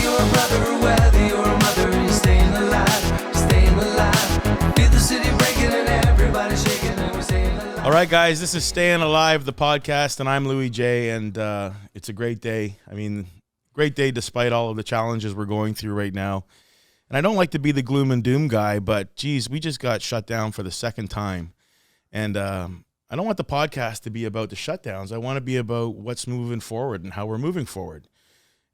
you're a brother or whether you're a mother, you're staying alive, staying alive. Feel the city breaking and everybody shaking and we're staying alive. All right, guys, this is Staying Alive, the podcast, and I'm Louie J, and it's a great day. I mean, great day despite all of the challenges we're going through right now. And I don't like to be the gloom and doom guy, but, geez, we just got shut down for the second time. And I don't want the podcast to be about the shutdowns. I want to be about what's moving forward and how we're moving forward.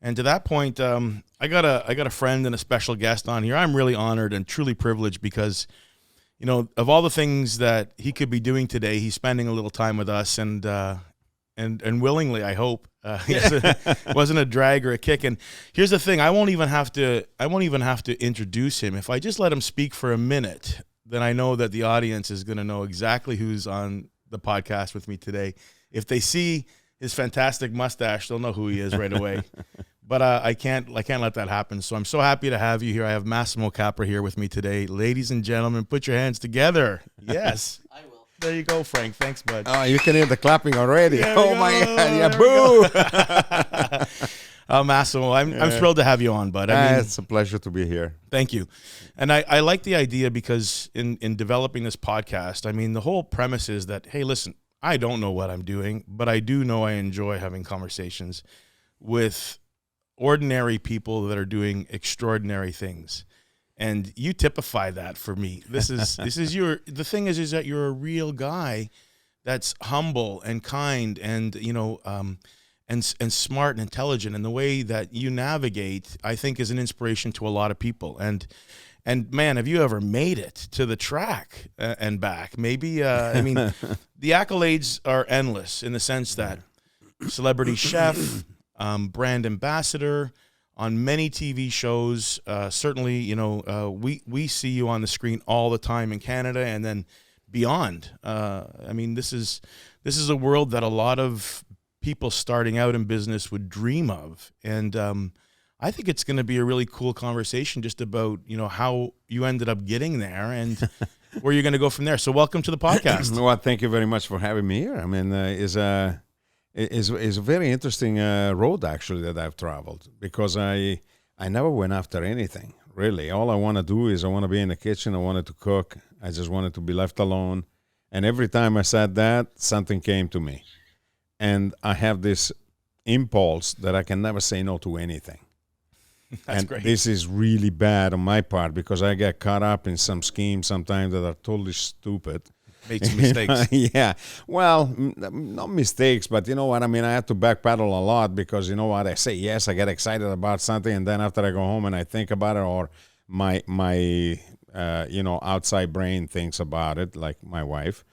And to that point, I got a friend and a special guest on here. I'm really honored and truly privileged because, you know, of all the things that he could be doing today, he's spending a little time with us and willingly, I hope. It wasn't a drag or a kick. And here's the thing: I won't even have to introduce him. If I just let him speak for a minute, then I know that the audience is going to know exactly who's on the podcast with me today. If they see his fantastic mustache, they'll know who he is right away. But I can't let that happen. So I'm so happy to have you here. I have Massimo Capra here with me today. Ladies and gentlemen, put your hands together. Yes. I will. There you go, Frank. Thanks, bud. Oh, you can hear the clapping already. There Oh, my God. Yeah, boo. Massimo, I'm thrilled to have you on, bud. I mean, It's a pleasure to be here. Thank you. And I like the idea because in developing this podcast, I mean, the whole premise is that, hey, listen, I don't know what I'm doing, but I do know I enjoy having conversations with ordinary people that are doing extraordinary things. And you typify that for me. The thing is that you're a real guy that's humble and kind and, you know, and smart and intelligent. And the way that you navigate, I think, is an inspiration to a lot of people. And man, have you ever made it to the track and back? Maybe, I mean, the accolades are endless in the sense that celebrity chef, brand ambassador, on many TV shows. Certainly, you know, we see you on the screen all the time in Canada and then beyond. I mean, this is a world that a lot of people starting out in business would dream of. And I think it's going to be a really cool conversation just about, you know, how you ended up getting there and where you're going to go from there. So welcome to the podcast. Well, thank you very much for having me here. I mean, it's a very interesting road, actually, that I've traveled because I never went after anything, really. All I want to do is I want to be in the kitchen. I wanted to cook. I just wanted to be left alone. And every time I said that, something came to me. And I have this impulse that I can never say no to anything. That's and great. This is really bad on my part because I get caught up in some schemes sometimes that are totally stupid. Made some mistakes. Yeah. Well, not mistakes, but you know what? I mean, I had to backpedal a lot because you know what? I say yes, I get excited about something, and then after I go home and I think about it, or my you know, outside brain thinks about it, like my wife,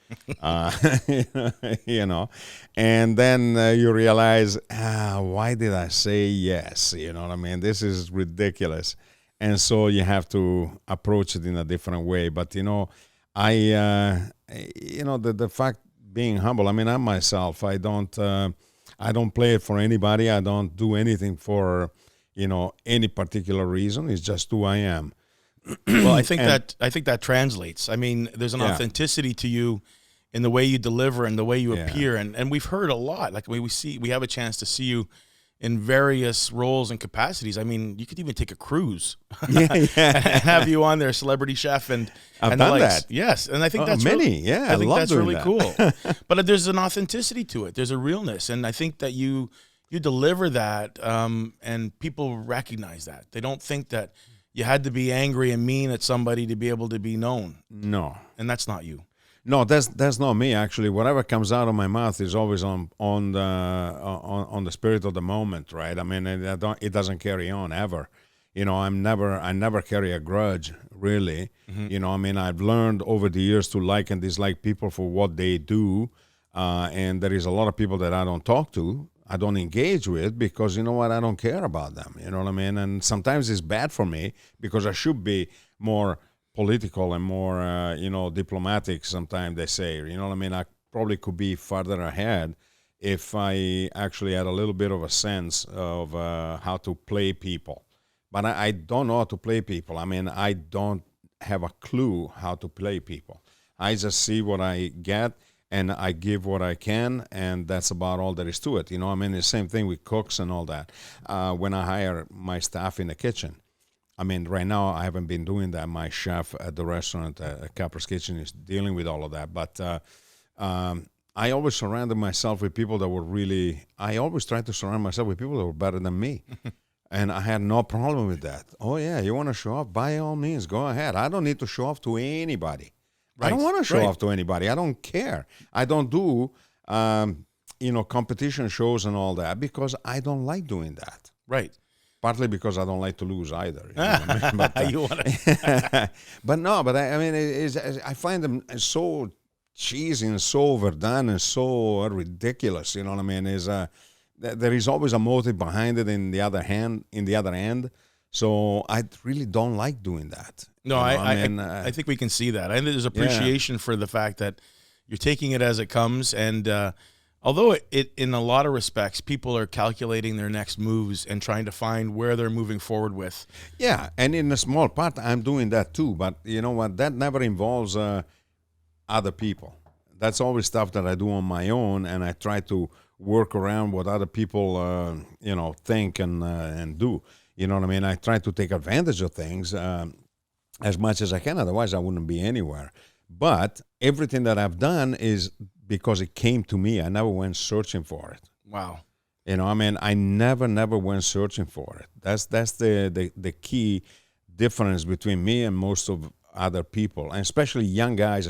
you know, and then you realize, why did I say yes? You know what I mean? This is ridiculous. And so you have to approach it in a different way. But, you know, you know, the fact being humble, I mean, I'm myself. I don't play it for anybody. I don't do anything for, you know, any particular reason. It's just who I am. Well, I think that translates. I mean, there's an authenticity to you in the way you deliver and the way you appear. And we've heard a lot. Like we have a chance to see you in various roles and capacities. I mean, you could even take a cruise and have you on there, celebrity chef and I've and done the likes. that. Yes, and I think that's many. Really, I think love that's doing really that. cool. But there's an authenticity to it. There's a realness, and I think that you deliver that, and people recognize that. They don't think that you had to be angry and mean at somebody to be able to be known. No. And that's not you. No, that's not me, actually. Whatever comes out of my mouth is always on the spirit of the moment, right? I mean, it doesn't carry on ever. You know, I never carry a grudge, really. Mm-hmm. You know, I mean, I've learned over the years to like and dislike people for what they do. And there is a lot of people that I don't talk to. I don't engage with because, you know what, I don't care about them. You know what I mean? And sometimes it's bad for me because I should be more political and more, you know, diplomatic sometimes they say. You know what I mean? I probably could be further ahead if I actually had a little bit of a sense of how to play people. But I don't know how to play people. I mean, I don't have a clue how to play people. I just see what I get, and I give what I can, and that's about all there is to it. You know, I mean, the same thing with cooks and all that. When I hire my staff in the kitchen, I mean, right now I haven't been doing that. My chef at the restaurant, Capra's Kitchen, is dealing with all of that. But I always surrounded myself with people that were really, I always tried to surround myself with people that were better than me. And I had no problem with that. Oh, yeah, you want to show off? By all means, go ahead. I don't need to show off to anybody. Right. I don't want to show off to anybody. I don't care. I don't do, competition shows and all that because I don't like doing that. Right. Partly because I don't like to lose either. You know what I mean? But, you want to. but I mean, I find them so cheesy and so overdone and so ridiculous. You know what I mean? There is always a motive behind it. In the other end, so I really don't like doing that. No, I think we can see that. I think there's appreciation for the fact that you're taking it as it comes, and although it in a lot of respects, people are calculating their next moves and trying to find where they're moving forward with. Yeah, and in a small part, I'm doing that too. But you know what? That never involves other people. That's always stuff that I do on my own, and I try to work around what other people, think and do. You know what I mean? I try to take advantage of things as much as I can. Otherwise, I wouldn't be anywhere. But everything that I've done is because it came to me. I never went searching for it. Wow. You know, I mean, I never went searching for it. That's the key difference between me and most of other people, and especially young guys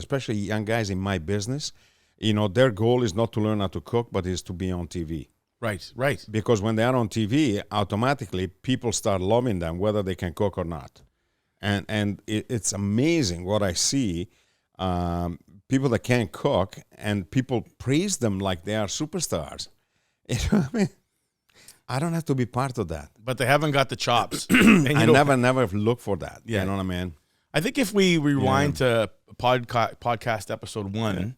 in my business. You know, their goal is not to learn how to cook, but is to be on TV. Right. Because when they are on TV, automatically people start loving them, whether they can cook or not. And it's amazing what I see. People that can't cook, and people praise them like they are superstars. You know what I mean? I don't have to be part of that. But they haven't got the chops. I never look for that. Yeah. You know what I mean? I think if we rewind to podcast episode 1,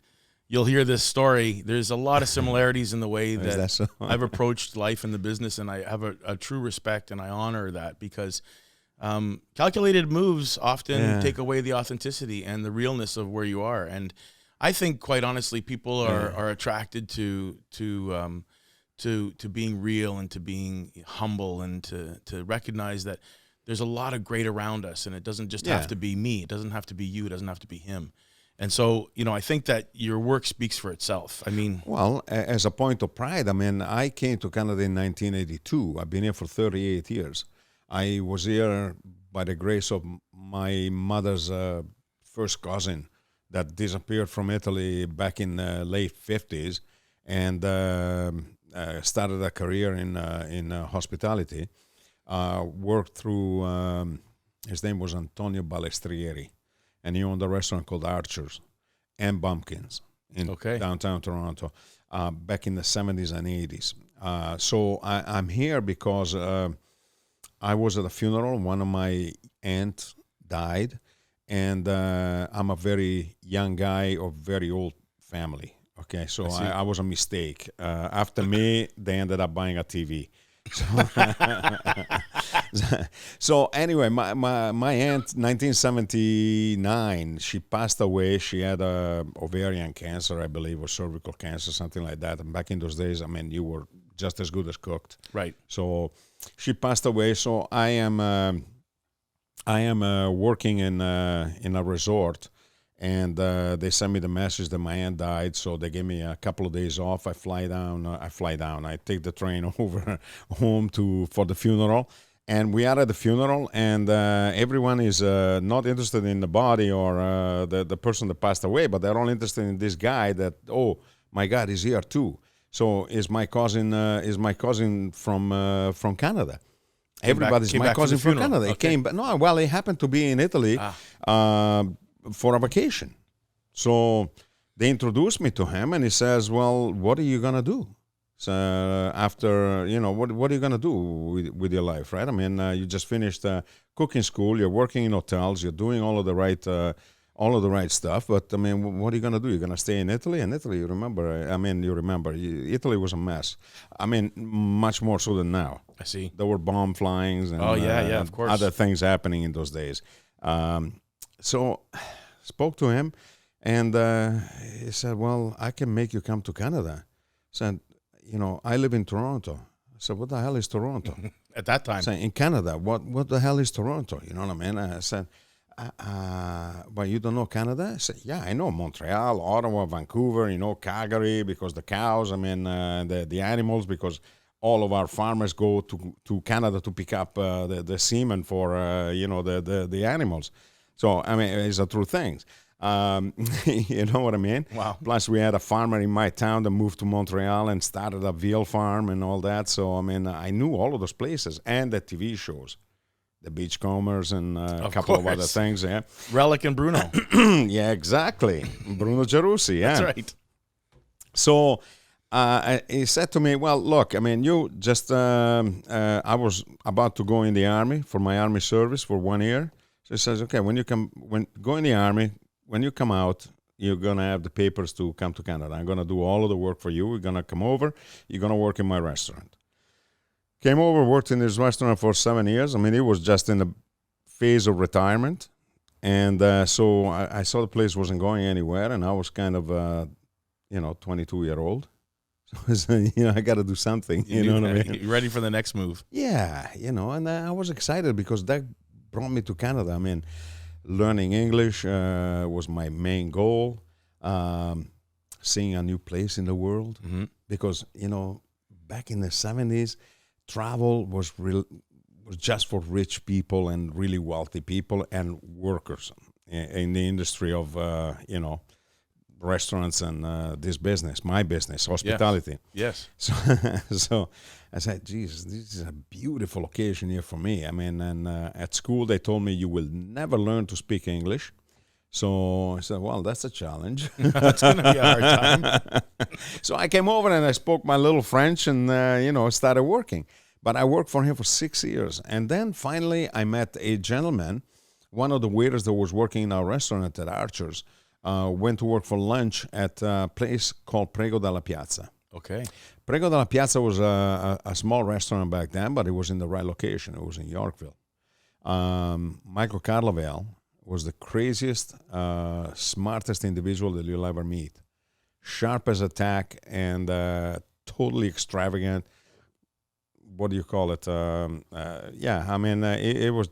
you'll hear this story. There's a lot of similarities in the way that so? I've approached life and the business, and I have a true respect, and I honor that because calculated moves often take away the authenticity and the realness of where you are. And I think, quite honestly, people are attracted to being real and to being humble and to recognize that there's a lot of great around us, and it doesn't just have to be me. It doesn't have to be you. It doesn't have to be him. And so, I think that your work speaks for itself. I mean, well, as a point of pride, I mean, I came to Canada in 1982. I've been here for 38 years. I was here by the grace of my mother's first cousin that disappeared from Italy back in the late 50s and started a career in hospitality. Worked through, his name was Antonio Balestrieri, and he owned a restaurant called Archer's and Bumpkins in downtown Toronto back in the 70s and 80s. So I'm here because I was at a funeral. One of my aunts died, and I'm a very young guy of very old family. Okay, so I was a mistake. After me, they ended up buying a TV. So anyway, my aunt, 1979, she passed away. She had ovarian cancer, I believe, or cervical cancer, something like that. And back in those days, I mean, you were just as good as cooked. Right. So she passed away. So I am working in a resort. And they sent me the message that my aunt died, so they gave me a couple of days off. I fly down. I take the train over home for the funeral. And we are at the funeral, and everyone is not interested in the body or the person that passed away, but they're all interested in this guy that, oh, my God, he's here too. So is my cousin from Canada. Everybody's my cousin from Canada. He came, but no, well, he happened to be in Italy. For a vacation. So they introduced me to him, and he says, well, what are you going to do? So after, what are you going to do with your life, right? I mean, you just finished cooking school, you're working in hotels, you're doing all of the right stuff, but I mean, what are you going to do? You're going to stay in Italy? And Italy, you remember, Italy was a mess. I mean, much more so than now. I see. There were bomb flyings and of course. Other things happening in those days. So spoke to him, And he said, well, I can make you come to Canada. I said, I live in Toronto. I said, what the hell is Toronto? At that time. I said, in Canada, what the hell is Toronto? You know what I mean? I said, but you don't know Canada? I said, yeah, I know Montreal, Ottawa, Vancouver, Calgary, because the cows, the animals, because all of our farmers go to Canada to pick up the semen for, the animals. So, it's a true thing. You know what I mean? Wow. Plus, we had a farmer in my town that moved to Montreal and started a veal farm and all that. So, I knew all of those places and the TV shows. The Beachcombers and a couple of other things, yeah. Relic and Bruno. Yeah, exactly. Bruno Gerussi, yeah. That's right. So he said to me, well, look, you just, I was about to go in the Army for my Army service for 1 year. So he says, okay, go in the Army, when you come out, you're going to have the papers to come to Canada. I'm going to do all of the work for you. We're going to come over. You're going to work in my restaurant. Came over, worked in his restaurant for 7 years. He was just in the phase of retirement. And so I saw the place wasn't going anywhere. And I was kind of, 22-year-old. So, I got to do something. You know what I mean? You ready for the next move? Yeah, and I was excited because that brought me to Canada. Learning English was my main goal. Seeing a new place in the world. Mm-hmm. Because, back in the 70s, travel was just for rich people and really wealthy people and workers in the industry of, restaurants and my business, hospitality. Yes. So I said, Jesus, this is a beautiful occasion here for me. And at school they told me you will never learn to speak English. So I said, well, that's a challenge. That's going to be a hard time. So I came over and I spoke my little French and, started working. But I worked for him for 6 years. And then finally I met a gentleman, one of the waiters that was working in our restaurant at Archer's, went to work for lunch at a place called Prego della Piazza. Okay. Prego della Piazza was a small restaurant back then, but it was in the right location. It was in Yorkville. Michael Carlavale was the craziest, smartest individual that you'll ever meet. Sharp as a tack and totally extravagant. What do you call it? It was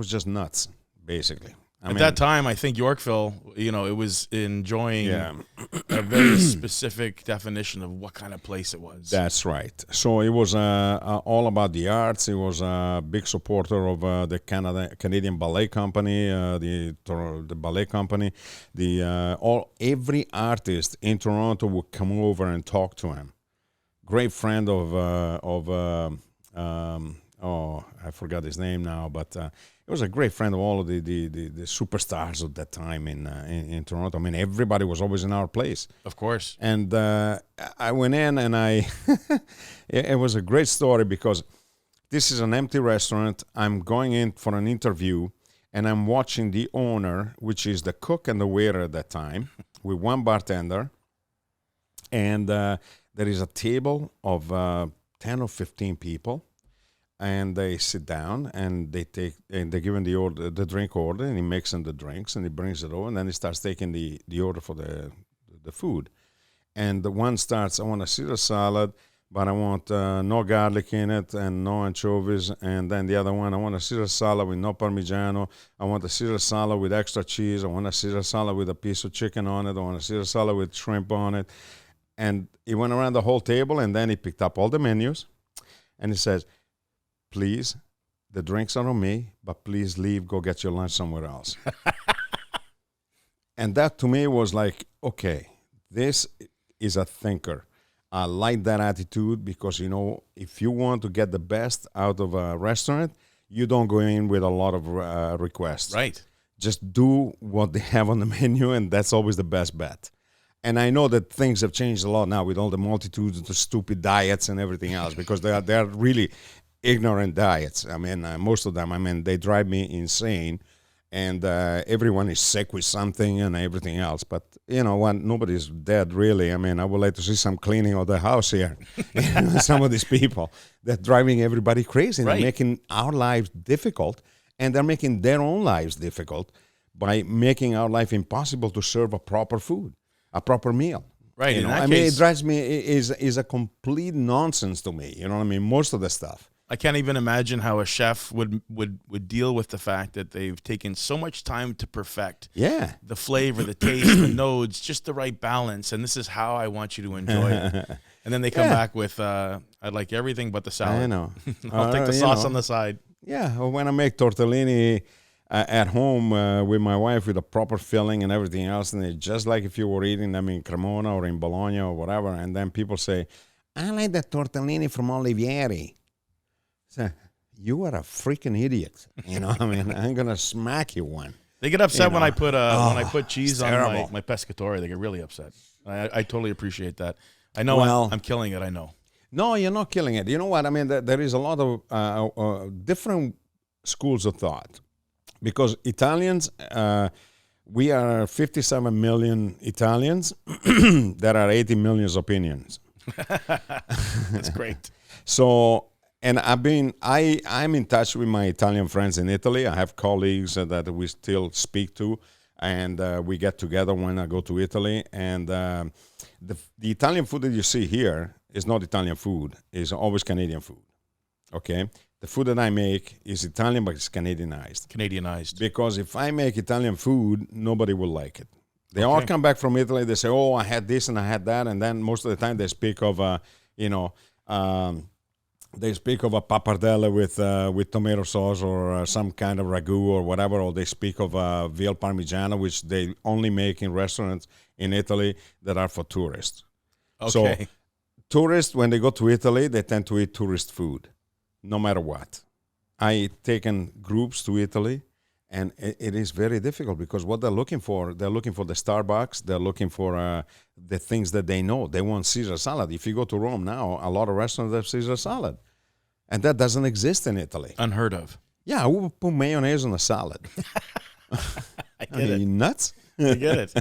just nuts, basically. At that time, I think Yorkville, it was enjoying a very specific definition of what kind of place it was. That's right. So it was all about the arts. It was a big supporter of the Canadian Ballet Company, the ballet company. Every artist in Toronto would come over and talk to him. Great friend of I forgot his name now, but he was a great friend of all of the superstars of that time in Toronto. Everybody was always in our place. Of course. And I went in and it was a great story because this is an empty restaurant. I'm going in for an interview and I'm watching the owner, which is the cook and the waiter at that time, with one bartender. And there is a table of 10 or 15 people. And they sit down and they're given the drink order, and he makes them the drinks and he brings it over, and then he starts taking the order for the food. And the one starts, I want a Caesar salad, but I want no garlic in it and no anchovies. And then the other one, I want a Caesar salad with no Parmigiano. I want a Caesar salad with extra cheese. I want a Caesar salad with a piece of chicken on it. I want a Caesar salad with shrimp on it. And he went around the whole table, and then he picked up all the menus, and he says, please, the drinks are on me, but please leave, go get your lunch somewhere else. And that to me was like, okay, this is a thinker. I like that attitude because, if you want to get the best out of a restaurant, you don't go in with a lot of requests. Right. Just do what they have on the menu, and that's always the best bet. And I know that things have changed a lot now with all the multitudes of the stupid diets and everything else, because they are really ignorant diets. Most of them, they drive me insane, and everyone is sick with something and everything else. But nobody's dead really. I would like to see some cleaning of the house here. Some of these people, they're driving everybody crazy. Right. They're making our lives difficult, and they're making their own lives difficult by making our life impossible to serve a proper food, a proper meal. Right. You In know, that I mean, case, it drives me is a complete nonsense to me. You know what I mean? Most of the stuff. I can't even imagine how a chef would deal with the fact that they've taken so much time to perfect Yeah. the flavor, the taste, the nodes, just the right balance. And this is how I want you to enjoy it. And then they come back with, I'd like everything but the salad. I know. I'll take the sauce on the side. Yeah. Well, when I make tortellini at home with my wife with a proper filling and everything else, and it's just like if you were eating them in Cremona or in Bologna or whatever, and then people say, I like the tortellini from Olivieri. So, you are a freaking idiot. You know, I mean, I'm going to smack you one. They get upset You when know. I put cheese on terrible. my pescatore. They get really upset. I totally appreciate that. I know I'm killing it. I know. No, you're not killing it. You know what? I mean, there is a lot of different schools of thought. Because Italians, we are 57 million Italians. There are 80 million opinions. That's great. So, and I'm in touch with my Italian friends in Italy. I have colleagues that we still speak to, and we get together when I go to Italy. And the Italian food that you see here is not Italian food. It's always Canadian food. Okay? The food that I make is Italian, but it's Canadianized. Because if I make Italian food, nobody will like it. They all come back from Italy. They say, oh, I had this and I had that. And then most of the time they speak of, they speak of a pappardelle with tomato sauce or some kind of ragu or whatever. Or they speak of veal parmigiano, which they only make in restaurants in Italy that are for tourists. Okay. So tourists, when they go to Italy, they tend to eat tourist food. No matter what. I taken groups to Italy, and it is very difficult because what they're looking for the Starbucks, they're looking for the things that they know. They want Caesar salad. If you go to Rome now, a lot of restaurants have Caesar salad, and that doesn't exist in Italy. Unheard of. Yeah, who would put mayonnaise on a salad? I get it. You nuts? I get it.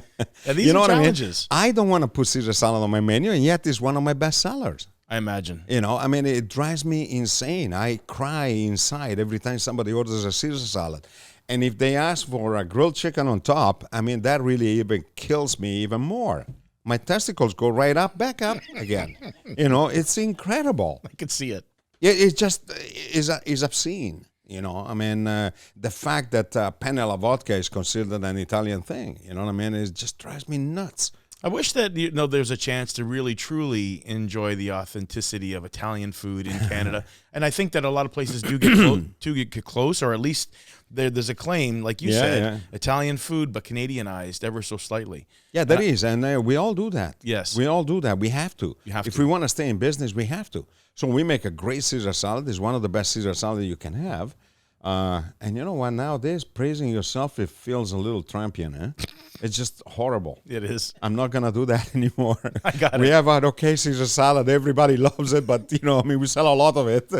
And these You know are what challenges. I mean? I don't want to put Caesar salad on my menu, and yet it's one of my best sellers. I imagine. You know, I mean, it drives me insane. I cry inside every time somebody orders a Caesar salad. And if they ask for a grilled chicken on top, I mean, that really even kills me even more. My testicles go right up, back up again. You know, it's incredible. I could see it. It just is obscene. You know, I mean, the fact that penne alla vodka is considered an Italian thing, you know what I mean? It just drives me nuts. I wish that there's a chance to really truly enjoy the authenticity of Italian food in Canada, and I think that a lot of places do get close, or at least there's a claim, like you said, Italian food but Canadianized ever so slightly. Yeah, there is, and we all do that. Yes, we all do that. We have to. If we want to stay in business, we have to. So we make a great Caesar salad. It's one of the best Caesar salad you can have. And you know what? Nowadays, praising yourself, it feels a little Trumpian, eh? It's just horrible. It is. I'm not going to do that anymore. I got it. We have our okay Caesar salad. Everybody loves it, but, you know, I mean, we sell a lot of it.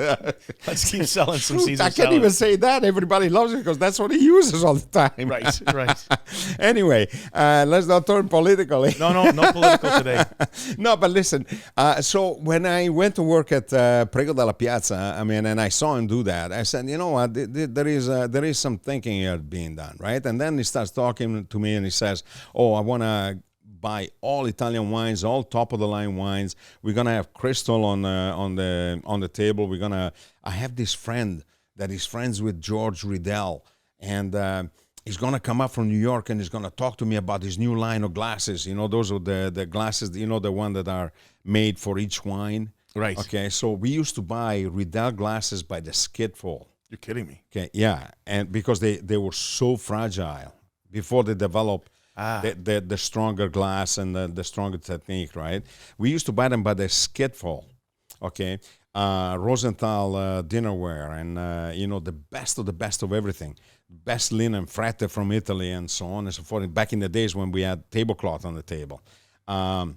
Let's keep selling some Caesar salad. I can't even say that. Everybody loves it because that's what he uses all the time. Right. Anyway, let's not turn political. No political today. No, but listen. So when I went to work at Prego della Piazza, I mean, and I saw him do that, I said, you know what, there is some thinking here being done, right? And then he starts talking to me and he says, oh, I want to buy all Italian wines, all top of the line wines. We're gonna have Crystal on the table. I have this friend that is friends with George Riddell, and he's gonna come up from New York and he's gonna talk to me about his new line of glasses. You know, those are the glasses, you know, the one that are made for each wine. Right. Okay, so we used to buy Riddell glasses by the skidful. You're kidding me. Okay, yeah, and because they were so fragile before they developed the stronger glass and the stronger technique, right? We used to buy them by the skidful, okay? Rosenthal dinnerware and, you know, the best of everything. Best linen frette from Italy and so on and so forth. Back in the days when we had tablecloth on the table. And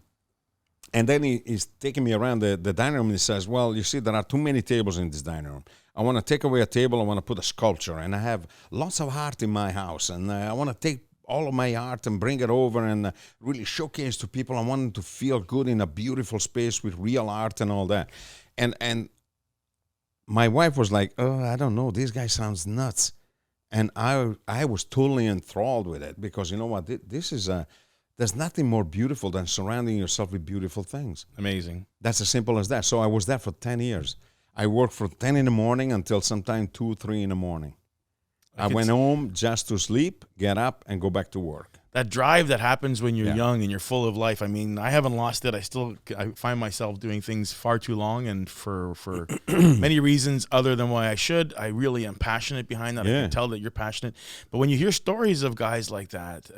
then he's taking me around the dining room and he says, well, you see, there are too many tables in this dining room. I want to take away a table. I want to put a sculpture. And I have lots of art in my house. And I want to take all of my art and bring it over and really showcase to people. I want them to feel good in a beautiful space with real art and all that. And my wife was like, oh, I don't know. This guy sounds nuts. And I was totally enthralled with it because you know what? This is there's nothing more beautiful than surrounding yourself with beautiful things. Amazing. That's as simple as that. So I was there for 10 years. I worked from 10 in the morning until sometime 2, 3 in the morning. I went home just to sleep, get up, and go back to work. That drive that happens when you're young and you're full of life. I mean, I haven't lost it. I find myself doing things far too long, and for many reasons other than why I should. I really am passionate behind that. I can tell that you're passionate. But when you hear stories of guys like that,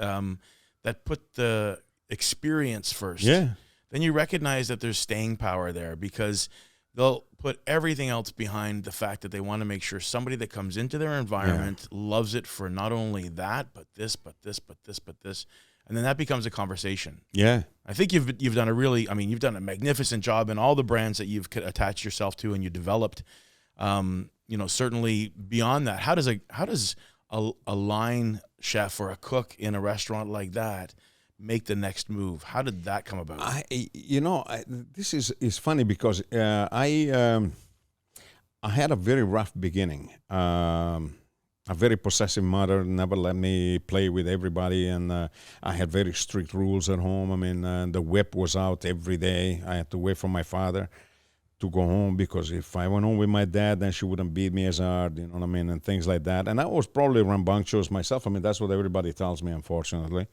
that put the experience first, then you recognize that there's staying power there, because they'll put everything else behind the fact that they want to make sure somebody that comes into their environment loves it for not only that, but this, but this, but this, but this. And then that becomes a conversation. Yeah. I think you've done you've done a magnificent job in all the brands that you've attached yourself to and you developed. Certainly beyond that, how does a line chef or a cook in a restaurant like that make the next move? How did that come about? This is funny because I had a very rough beginning. A very possessive mother, never let me play with everybody, and I had very strict rules at home. I mean, the whip was out every day. I had to wait for my father to go home, because if I went home with my dad, then she wouldn't beat me as hard, you know what I mean, and things like that. And I was probably rambunctious myself. I mean, that's what everybody tells me, unfortunately.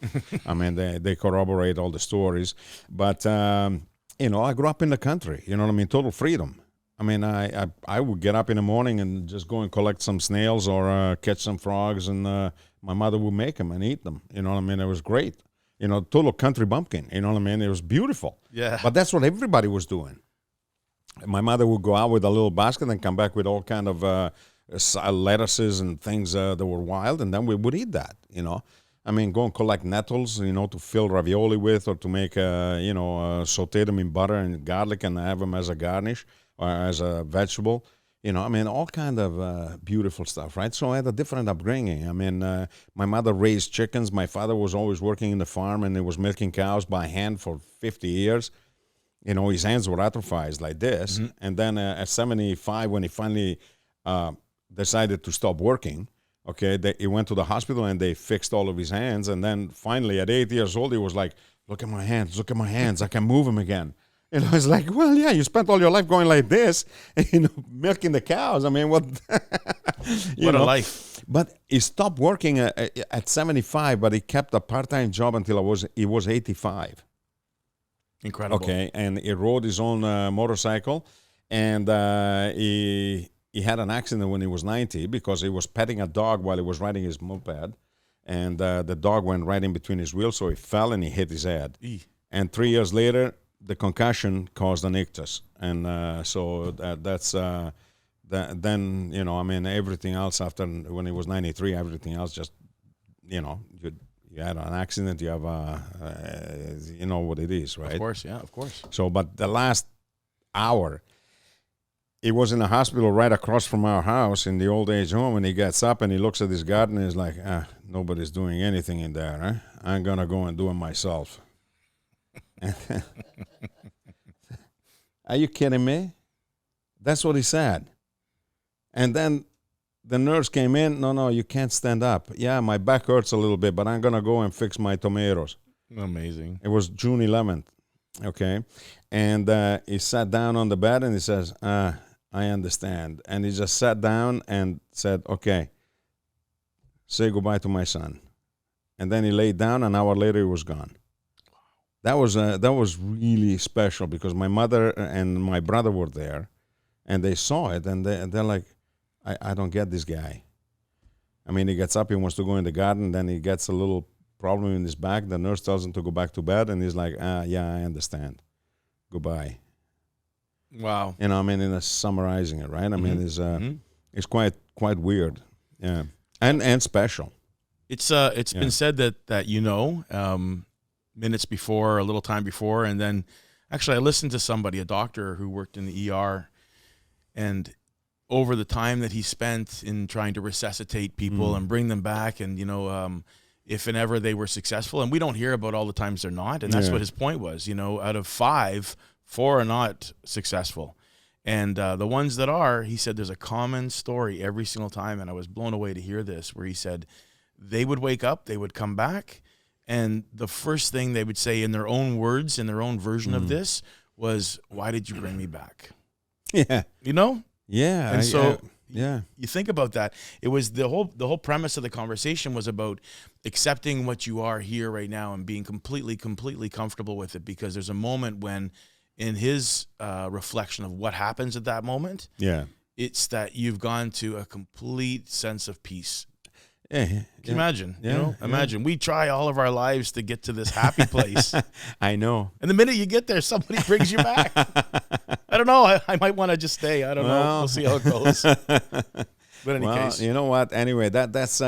I mean, they corroborate all the stories. But, I grew up in the country, you know what I mean, total freedom. I mean, I would get up in the morning and just go and collect some snails or catch some frogs, and my mother would make them and eat them, you know what I mean. It was great. Total country bumpkin, you know what I mean. It was beautiful. Yeah. But that's what everybody was doing. My mother would go out with a little basket and come back with all kind of lettuces and things that were wild, and then we would eat that, I mean, go and collect nettles, to fill ravioli with, or to make, saute them in butter and garlic and have them as a garnish or as a vegetable. I mean, all kind of beautiful stuff, right? So I had a different upbringing. I mean, my mother raised chickens. My father was always working in the farm, and he was milking cows by hand for 50 years. His hands were atrophied like this. Mm-hmm. And then at 75, when he finally decided to stop working, he went to the hospital and they fixed all of his hands. And then finally, at 8 years old, he was like, look at my hands, I can move them again. It's like, well, yeah, you spent all your life going like this, milking the cows. I mean, what? What a life. But he stopped working at 75, but he kept a part-time job until he was 85. Incredible. Okay, and he rode his own motorcycle, and he had an accident when he was 90 because he was petting a dog while he was riding his moped, and the dog went right in between his wheels, so he fell and he hit his head. And 3 years later, the concussion caused an ictus, and so that's then I mean, everything else after when he was 93, everything else just you had an accident, you have you know what it is, right? Of course, yeah, of course. So, but the last hour, he was in a hospital right across from our house in the old age home, and he gets up and he looks at his garden and he's like, nobody's doing anything in there, huh? I'm going to go and do it myself. Are you kidding me? That's what he said. And then the nurse came in. No, you can't stand up. Yeah, my back hurts a little bit, but I'm going to go and fix my tomatoes. Amazing. It was June 11th, okay? And he sat down on the bed and he says, I understand. And he just sat down and said, okay, say goodbye to my son. And then he laid down. An hour later, he was gone. That was really special because my mother and my brother were there, and they saw it, and they're like, I don't get this guy. I mean, he gets up, he wants to go in the garden, then he gets a little problem in his back. The nurse tells him to go back to bed, and he's like, yeah, I understand. Goodbye. Wow. I mean, in summarizing it, right? I mean, it's quite weird, yeah, and special. It's been said that minutes before, a little time before, and then actually I listened to somebody, a doctor who worked in the ER, and over the time that he spent in trying to resuscitate people and bring them back, and if and ever they were successful, and we don't hear about all the times they're not, and that's what his point was. Out of 5, 4 are not successful, And the ones that are, he said, there's a common story every single time. And I was blown away to hear this, where he said they would wake up, they would come back, and the first thing they would say in their own words, in their own version of this, was, "Why did you bring me back?" Yeah. You know? Yeah. And so yeah. you think about that. It was the whole premise of the conversation was about accepting what you are here right now and being completely comfortable with it, because there's a moment when, in his reflection of what happens at that moment, it's that you've gone to a complete sense of peace. Yeah. Can you imagine? Yeah. Imagine we try all of our lives to get to this happy place. I know. And the minute you get there, somebody brings you back. I don't know. I might want to just stay. I don't know. We'll see how it goes. But in any case, you know what? Anyway, that's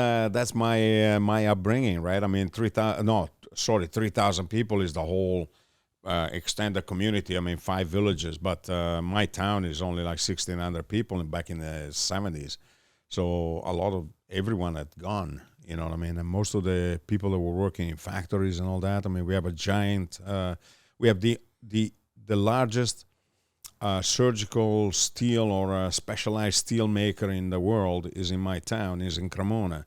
my my upbringing, right? I mean, 3,000 people is the whole extended community. I mean, 5 villages, but my town is only like 1,600 people back in the 70s. So a lot of everyone had gone, you know what I mean? And most of the people that were working in factories and all that, I mean, we have a giant, we have the largest surgical steel or specialized steel maker in the world is in my town, is in Cremona.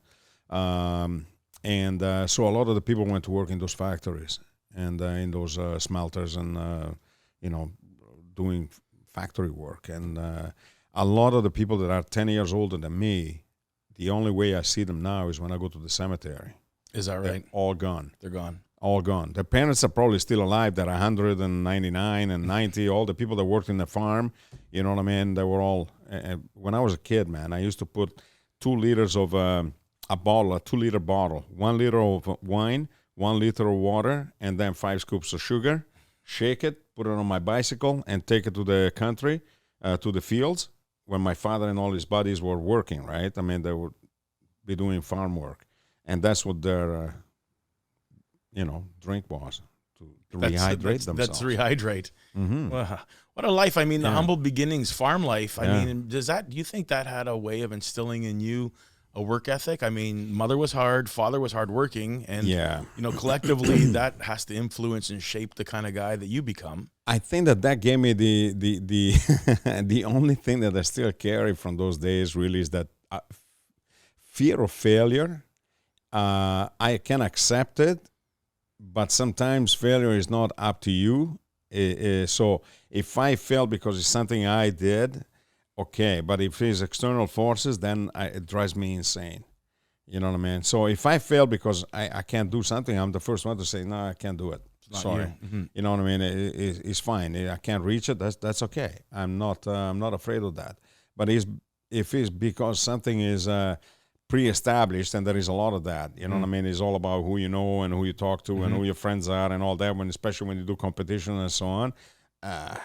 So a lot of the people went to work in those factories and in those smelters and, doing factory work. And a lot of the people that are 10 years older than me, the only way I see them now is when I go to the cemetery. Is that right? They're all gone. They're gone. All gone. Their parents are probably still alive. They're 199 and 90. All the people that worked in the farm, you know what I mean? They were all, when I was a kid, man, I used to put 2 liters of a 2-liter bottle, 1 liter of wine, 1 liter of water, and then 5 scoops of sugar, shake it, put it on my bicycle, and take it to the country, to the fields, when my father and all his buddies were working, right? I mean, they would be doing farm work. And that's what their, drink was, to rehydrate themselves. That's rehydrate. Mm-hmm. Wow. What a life. I mean, the humble beginnings, farm life. I mean, do you think that had a way of instilling in you a work ethic? I mean, mother was hard, father was hardworking, and, collectively that has to influence and shape the kind of guy that you become. I think that gave me the the only thing that I still carry from those days really is that fear of failure. I can accept it, but sometimes failure is not up to you. So if I fail because it's something I did, okay. But if it's external forces, then it drives me insane. You know what I mean? So if I fail because I can't do something, I'm the first one to say, no, I can't do it. Sorry. Mm-hmm. You know what I mean? It's fine. I can't reach it. That's okay. I'm not afraid of that. But if it's because something is pre-established, and there is a lot of that. You know what I mean? It's all about who you know and who you talk to and who your friends are and all that. Especially when you do competition and so on. Hard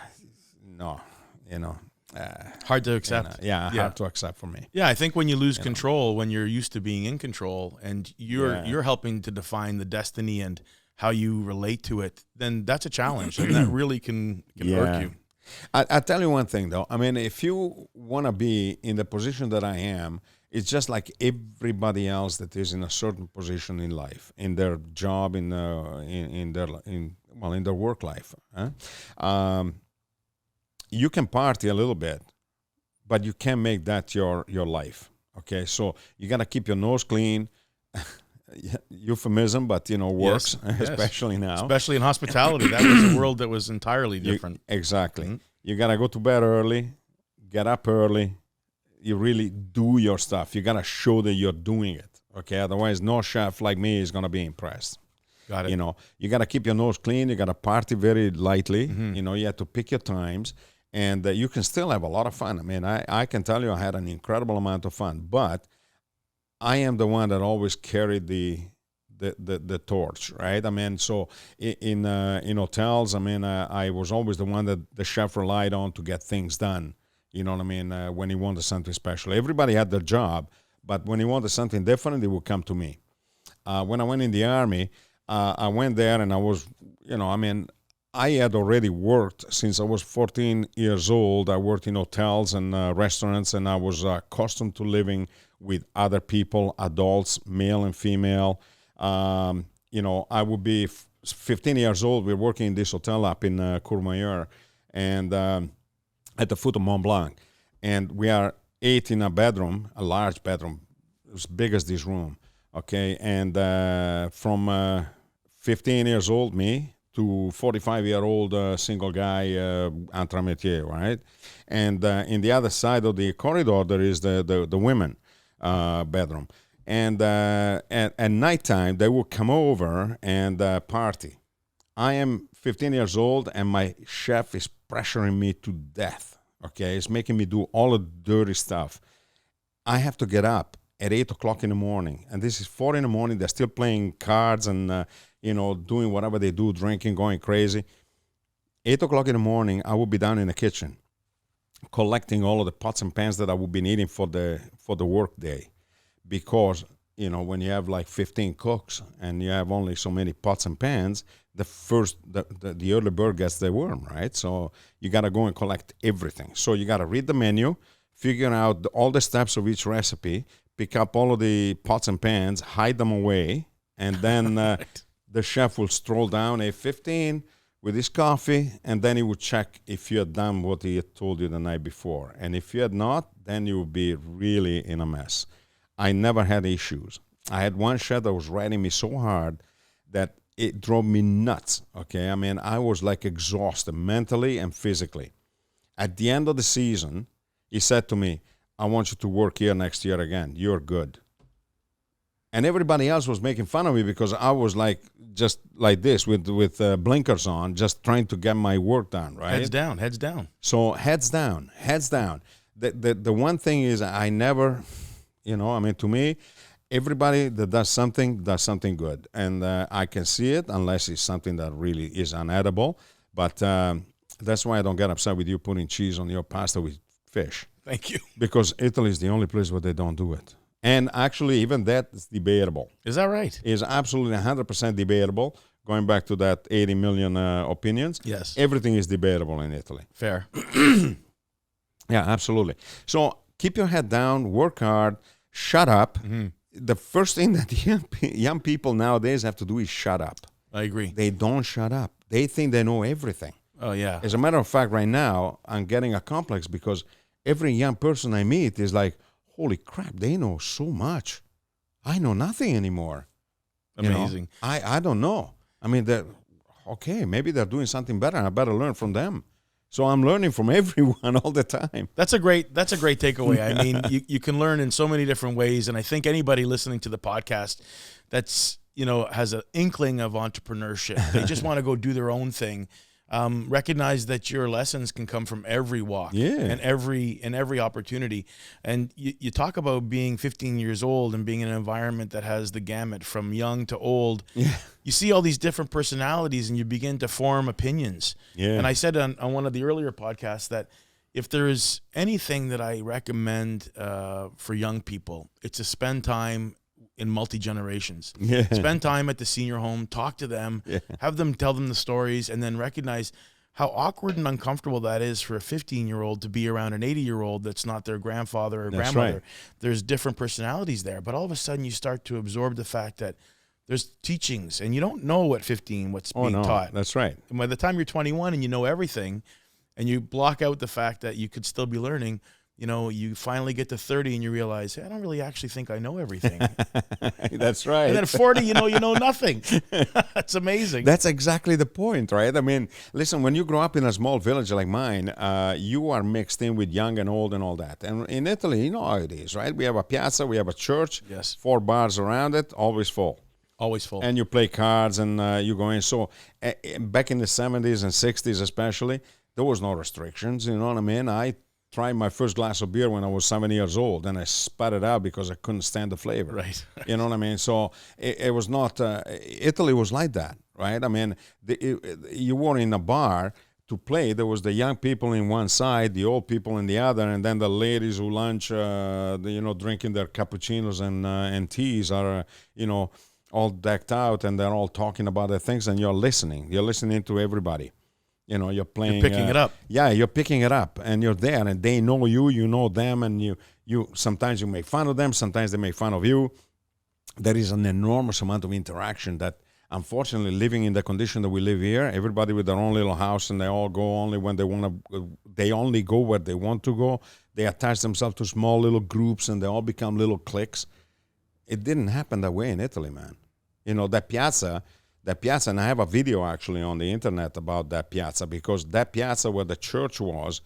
to accept. Hard to accept for me. Yeah, I think when you lose control, when you're used to being in control, and you're helping to define the destiny and how you relate to it, then that's a challenge, and that really can hurt you. I tell you one thing, though. I mean, if you want to be in the position that I am, it's just like everybody else that is in a certain position in life, in their job, in their work life. You can party a little bit, but you can't make that your life. Okay, so you gotta keep your nose clean. Euphemism, but works, especially now. Especially in hospitality. That was a world that was entirely different. Exactly. Mm-hmm. You got to go to bed early, get up early. You really do your stuff. You got to show that you're doing it, okay? Otherwise, no chef like me is going to be impressed. Got it. You got to keep your nose clean. You got to party very lightly. Mm-hmm. You have to pick your times, and you can still have a lot of fun. I mean, I can tell you I had an incredible amount of fun, but I am the one that always carried the torch, right? I mean, so in hotels, I mean, I was always the one that the chef relied on to get things done. You know what I mean? When he wanted something special, everybody had their job, but when he wanted something different, he would come to me. When I went in the Army, I went there and I was, I had already worked since I was 14 years old. I worked in hotels and restaurants, and I was accustomed to living with other people, adults, male and female. I would be 15 years old. We were working in this hotel up in Courmayeur, and at the foot of Mont Blanc. And we are 8 in a bedroom, a large bedroom, as big as this room, okay? And from 15 years old, me, to 45-year-old single guy, entremetier, right? And in the other side of the corridor, there is the women bedroom. And at nighttime, they will come over and party. I am 15 years old, and my chef is pressuring me to death, okay? It's making me do all the dirty stuff. I have to get up at 8 o'clock in the morning, and this is 4 in the morning. They're still playing cards and, doing whatever they do, drinking, going crazy. 8 o'clock in the morning, I will be down in the kitchen collecting all of the pots and pans that I will be needing for the work day. Because, when you have like 15 cooks and you have only so many pots and pans, the early bird gets the worm, right? So you got to go and collect everything. So you got to read the menu, figure out all the steps of each recipe, pick up all of the pots and pans, hide them away, and then Right. the chef will stroll down at 15 with his coffee, and then he would check if you had done what he had told you the night before. And if you had not, then you would be really in a mess. I never had issues. I had one chef that was riding me so hard that it drove me nuts, okay? I mean, I was like exhausted mentally and physically. At the end of the season, he said to me, I want you to work here next year again. You're good. And everybody else was making fun of me because I was like, just like this with blinkers on, just trying to get my work done, right? Heads down, heads down. So heads down. The one thing is I never, to me, everybody that does something good. And I can see it unless it's something that really is unedible. But that's why I don't get upset with you putting cheese on your pasta with fish. Thank you. Because Italy is the only place where they don't do it. And actually, even that is debatable. Is that right? Is absolutely 100% debatable. Going back to that 80 million opinions. Yes. Everything is debatable in Italy. Fair. Yeah, absolutely. So keep your head down, work hard, shut up. Mm-hmm. The first thing that young people nowadays have to do is shut up. I agree. They don't shut up. They think they know everything. Oh, yeah. As a matter of fact, right now, I'm getting a complex because every young person I meet is like, holy crap, they know so much. I know nothing anymore. Amazing. I don't know. I mean, maybe they're doing something better. I better learn from them. So I'm learning from everyone all the time. That's a great takeaway. I mean, you can learn in so many different ways. And I think anybody listening to the podcast that's, has an inkling of entrepreneurship, they just want to go do their own thing. Recognize that your lessons can come from every walk and every opportunity. And you talk about being 15 years old and being in an environment that has the gamut from young to old. Yeah. You see all these different personalities and you begin to form opinions. Yeah. And I said on one of the earlier podcasts that if there is anything that I recommend for young people, it's to spend time in multi-generations. Yeah. Spend time at the senior home, talk to them, have them tell them the stories, and then recognize how awkward and uncomfortable that is for a 15-year-old to be around an 80-year-old that's not their grandfather or grandmother. Right. There's different personalities there, but all of a sudden you start to absorb the fact that there's teachings, and you don't know at 15 what's being taught. That's right. And by the time you're 21 and you know everything, and you block out the fact that you could still be learning, you finally get to 30 and you realize, hey, I don't really actually think I know everything. That's right. And then at 40, you know nothing. That's amazing. That's exactly the point, right? I mean, listen, when you grow up in a small village like mine, you are mixed in with young and old and all that. And in Italy, you know how it is, right? We have a piazza, we have a church, 4 bars around it, always full. Always full. And you play cards and you go in. So back in the 70s and 60s especially, there was no restrictions, you know what I mean? I tried my first glass of beer when I was 7 years old, and I spat it out because I couldn't stand the flavor. Right. You know what I mean? So it was not, Italy was like that, right? I mean, you were in a bar to play. There was the young people in one side, the old people in the other, and then the ladies who lunch, drinking their cappuccinos and teas are, all decked out, and they're all talking about their things, and you're listening. You're listening to everybody. You're playing. You're picking it up. Yeah, you're picking it up, and you're there, and they know you, you know them, and you sometimes you make fun of them, sometimes they make fun of you. There is an enormous amount of interaction that unfortunately, living in the condition that we live here, everybody with their own little house, and they all go only when they want to. They only go where they want to go. They attach themselves to small little groups, and they all become little cliques. It didn't happen that way in Italy, man. You know, that piazza, and I have a video actually on the internet about that piazza, because that piazza where the church was,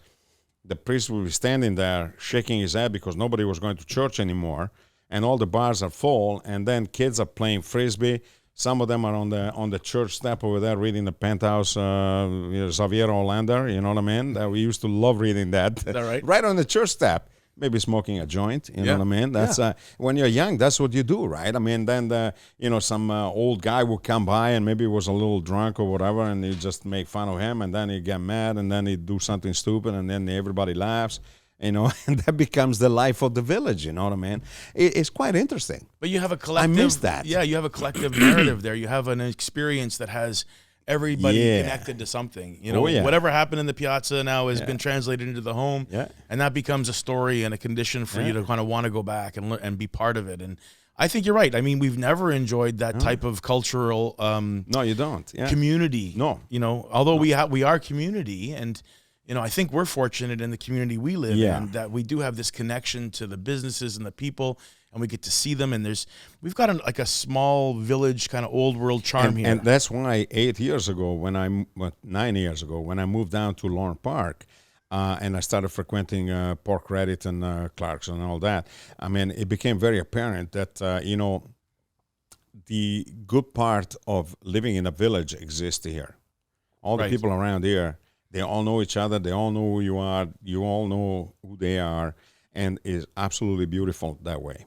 the priest would be standing there shaking his head because nobody was going to church anymore, and all the bars are full, and then kids are playing frisbee. Some of them are on the church step over there reading the Penthouse, Xavier Hollander, you know what I mean? We used to love reading that. Is that right? Right on the church step. Maybe smoking a joint, you know what I mean? That's when you're young, that's what you do, right? I mean, then some old guy would come by and maybe was a little drunk or whatever, and you just make fun of him, and then he get mad, and then he do something stupid, and then everybody laughs, you know, and that becomes the life of the village, you know what I mean? It's quite interesting. But you have a collective. I miss that. Yeah, you have a collective narrative there. You have an experience that has everybody connected to something. You know, whatever happened in the piazza now has been translated into the home, and that becomes a story and a condition for you to kind of want to go back and be part of it. And I think you're right. I mean, we've never enjoyed that type of cultural no, you don't. Community. No. You know, although we are community, and you know, I think we're fortunate in the community we live in that we do have this connection to the businesses and the people, and we get to see them. And we've got a small village kind of old world charm here. And that's why 9 years ago, when I moved down to Lorne Park, and I started frequenting Pork Reddit and Clark's and all that, I mean, it became very apparent that, the good part of living in a village exists here. All the people around here, they all know each other. They all know who you are. You all know who they are, and it's absolutely beautiful that way.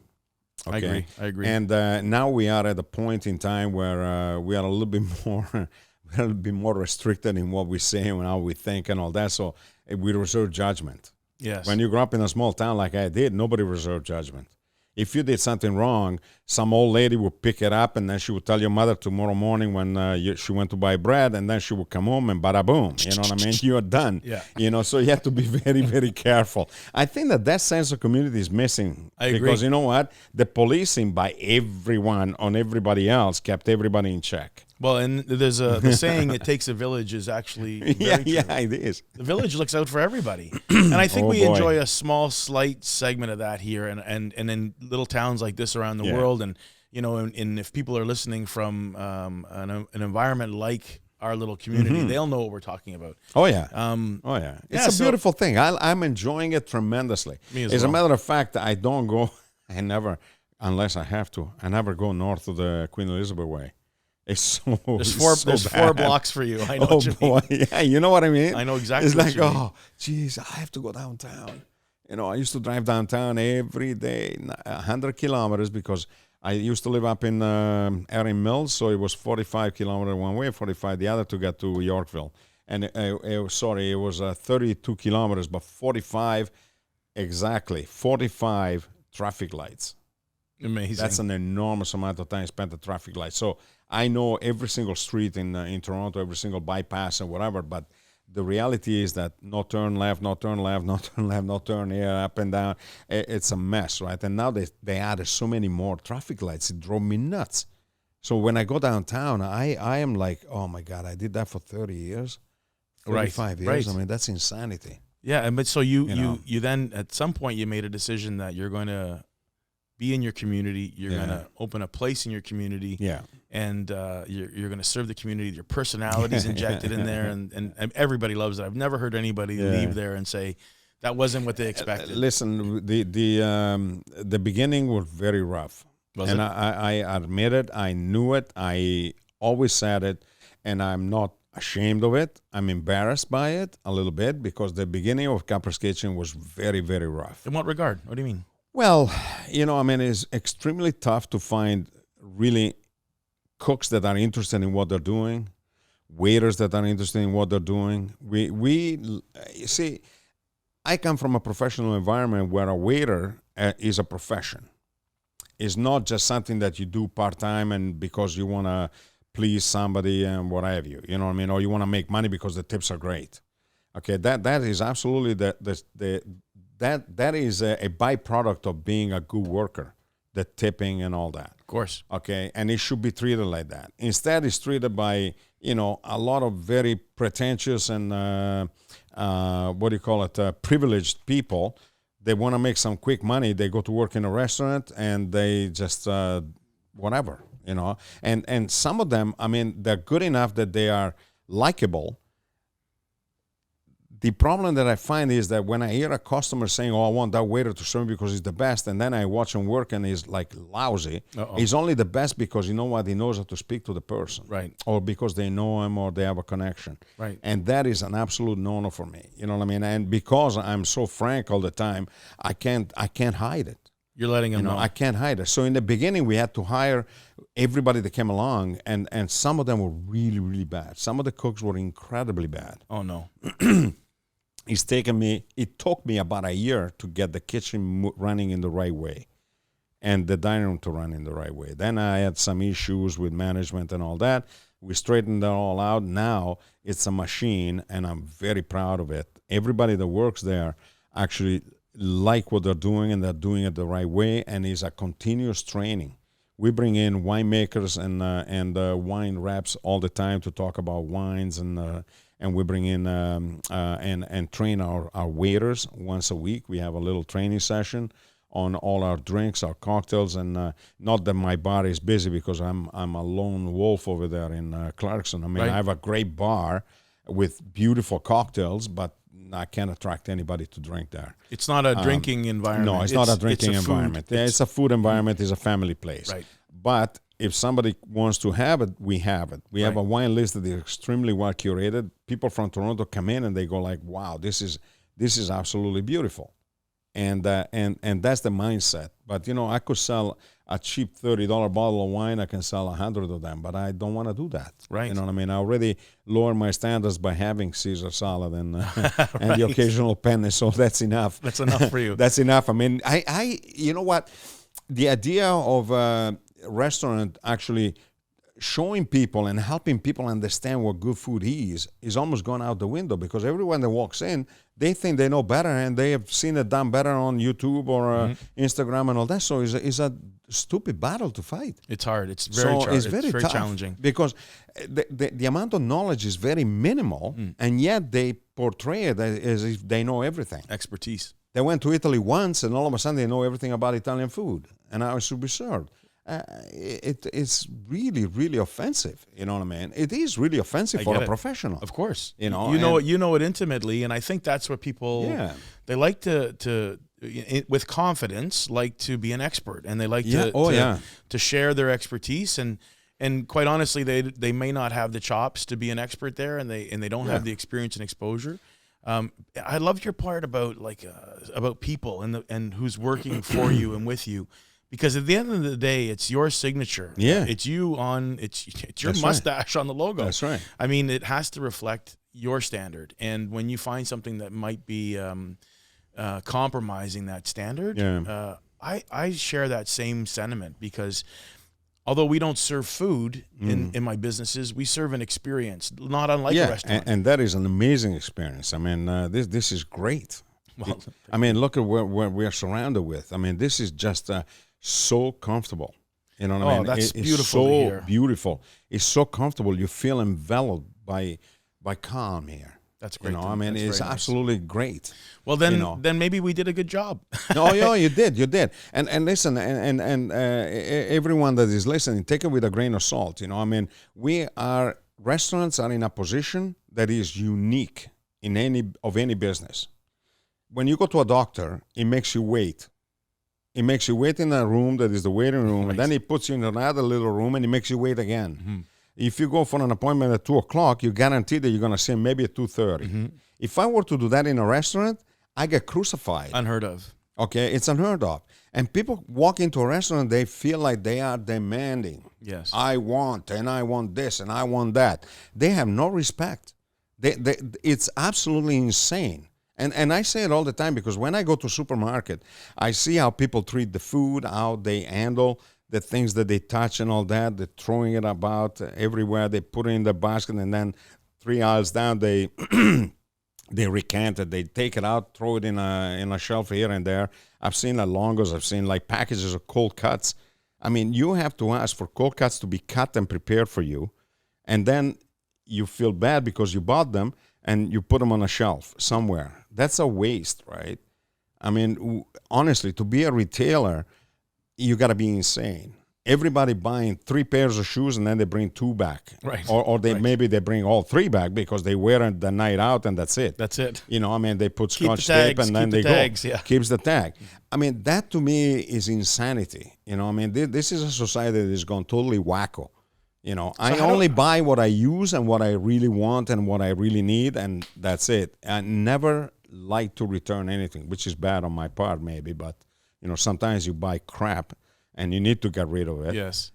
Okay? I agree. And now we are at a point in time where we are a little bit more restricted in what we say and how we think and all that. So we reserve judgment. Yes. When you grow up in a small town like I did, nobody reserved judgment. If you did something wrong, some old lady would pick it up, and then she would tell your mother tomorrow morning when she went to buy bread, and then she would come home and bada boom. You know what I mean? You're done. Yeah. You know, so you have to be very, very careful. I think that sense of community is missing. I agree. Because you know what? The policing by everyone on everybody else kept everybody in check. Well, and there's the saying, it takes a village is actually very true. It is. The village looks out for everybody. And I think we enjoy a small, slight segment of that here and in little towns like this around the world. And, you know, and if people are listening from an environment like our little community, they'll know what we're talking about. Oh, yeah. It's a beautiful thing. I'm enjoying it tremendously. As a matter of fact, I don't go, unless I have to, I never go north of the Queen Elizabeth Way. It's there's four blocks for you. I know what you mean. Yeah, you know what I mean? I know exactly it's what like, you mean. oh, geez, I have to go downtown. You know, I used to drive downtown every day, 100 kilometers, because I used to live up in Erin Mills, so it was 45 kilometers one way, 45 the other to get to Yorkville. And it was 32 kilometers, but 45 traffic lights. Amazing. That's an enormous amount of time spent at traffic lights. So I know every single street in Toronto, every single bypass and whatever, but the reality is that no turn left, no turn left, no turn left, no turn here, up and down. It's a mess, right? And now they added so many more traffic lights. It drove me nuts. So when I go downtown, I am like, oh my God, I did that for 30 years, 35 years. Right. I mean, that's insanity. Yeah, but so you then at some point you made a decision that you're going to be in your community. You're going to open a place in your community. Yeah. And you're going to serve the community. Your personality's injected in there, and everybody loves it. I've never heard anybody leave there and say that wasn't what they expected. Listen, the beginning was very rough. I admit it. I knew it. I always said it, and I'm not ashamed of it. I'm embarrassed by it a little bit because the beginning of Capra's Kitchen was very, very rough. In what regard? What do you mean? Well, I mean, it's extremely tough to find really cooks that are interested in what they're doing, waiters that are interested in what they're doing. You see, I come from a professional environment where a waiter is a profession. It's not just something that you do part-time and because you want to please somebody and what have you. You know what I mean? Or you want to make money because the tips are great. Okay, that is absolutely that is a byproduct of being a good worker. the tipping and all that. Of course. Okay, and it should be treated like that. Instead, it's treated by a lot of very pretentious and privileged people. They want to make some quick money. They go to work in a restaurant and they just whatever, And some of them, I mean, they're good enough that they are likable. The problem that I find is that when I hear a customer saying, "Oh, I want that waiter to serve me because he's the best," and then I watch him work and he's like lousy, he's only the best because you know what? He knows how to speak to the person. Right. Or because they know him or they have a connection. Right. And that is an absolute no-no for me. You know what I mean? And because I'm so frank all the time, I can't hide it. You're letting them know. I can't hide it. So in the beginning, we had to hire everybody that came along, and some of them were really, really bad. Some of the cooks were incredibly bad. Oh, no. It took me about a year to get the kitchen running in the right way and the dining room to run in the right way. Then I had some issues with management and all that. We straightened that all out. Now it's a machine, and I'm very proud of it. Everybody that works there actually like what they're doing, and they're doing it the right way, and it's a continuous training. We bring in winemakers and wine reps all the time to talk about wines, and we bring in and train our waiters once a week. We have a little training session on all our drinks, our cocktails, and not that my bar is busy because I'm a lone wolf over there in Clarkson. I mean, Right. I have a great bar with beautiful cocktails, but I can't attract anybody to drink there. It's not a drinking environment. No, it's not a drinking environment. It's a food environment. It's a family place. Right. But if somebody wants to have it, we have it. We have a wine list that is extremely well curated. People from Toronto come in and they go like, "Wow, this is absolutely beautiful," and that's the mindset. But I could sell a cheap $30 bottle of wine. I can sell 100 of them, but I don't want to do that. Right. You know what I mean? I already lower my standards by having Caesar salad and and the occasional penne. So that's enough. That's enough for you. That's enough. I mean, I you know what? The idea of restaurant actually showing people and helping people understand what good food is almost gone out the window, because everyone that walks in, they think they know better and they have seen it done better on YouTube or Instagram and all that. So it's a stupid battle to fight. It's hard. It's very tough challenging because the amount of knowledge is very minimal, and yet they portray it as if they know everything. Expertise. They went to Italy once, and all of a sudden they know everything about Italian food and how it should be served. It's really, really offensive. You know what I mean? It is really offensive for a professional. Of course. You know it intimately, and I think that's what people they like to with confidence like to be an expert, and they like to share their expertise, and quite honestly they may not have the chops to be an expert there, and they don't have the experience and exposure. I loved your part about about people and who's working for you and with you. Because at the end of the day, it's your signature. Yeah. It's you it's your mustache on the logo. That's right. I mean, it has to reflect your standard. And when you find something that might be compromising that standard, I share that same sentiment, because although we don't serve food in my businesses, we serve an experience, not unlike a restaurant. And that is an amazing experience. I mean, this is great. Well, I mean, look at where we are surrounded with. I mean, this is just so comfortable. You know what I mean? That's beautiful. It's so to hear. beautiful. It's so comfortable. You feel enveloped by calm here. That's great. I mean, it's absolutely great. Well, then maybe we did a good job. No, you did. And listen, and everyone that is listening, take it with a grain of salt. I mean, restaurants are in a position that is unique in any business. When you go to a doctor, it makes you wait. It makes you wait in a room that is the waiting room, Right. and then he puts you in another little room, and it makes you wait again. If you go for an appointment at 2 o'clock, you're guaranteed that you're going to see him maybe at 2:30. If I were to do that in a restaurant, I get crucified. Unheard of. Okay, it's unheard of. And people walk into a restaurant, they feel like they are demanding. Yes. I want this, and I want that. They have no respect. It's absolutely insane. And I say it all the time, because when I go to a supermarket, I see how people treat the food, how they handle the things that they touch and all that. They're throwing it about everywhere. They put it in the basket, and then 3 aisles down, they They recant it. They take it out, throw it in a shelf here and there. I've seen longos. I've seen like packages of cold cuts. I mean, you have to ask for cold cuts to be cut and prepared for you, and then you feel bad because you bought them and you put them on a shelf somewhere. That's a waste, right? I mean, honestly, to be a retailer, you got to be insane. Everybody buying 3 pairs of shoes and then they bring 2 back, Right? Or they Right. maybe they bring all 3 back because they wear it the night out and that's it. That's it. You know, I mean, they put Keep scotch the tape tags, and then keep they the tags, go. yeah. Keeps the tag. I mean, that to me is insanity. You know, I mean, this is a society that is gone totally wacko. You know, I only buy what I use and what I really want and what I really need, and that's it. I never like to return anything, which is bad on my part maybe, but, you know, sometimes you buy crap and you need to get rid of it. Yes.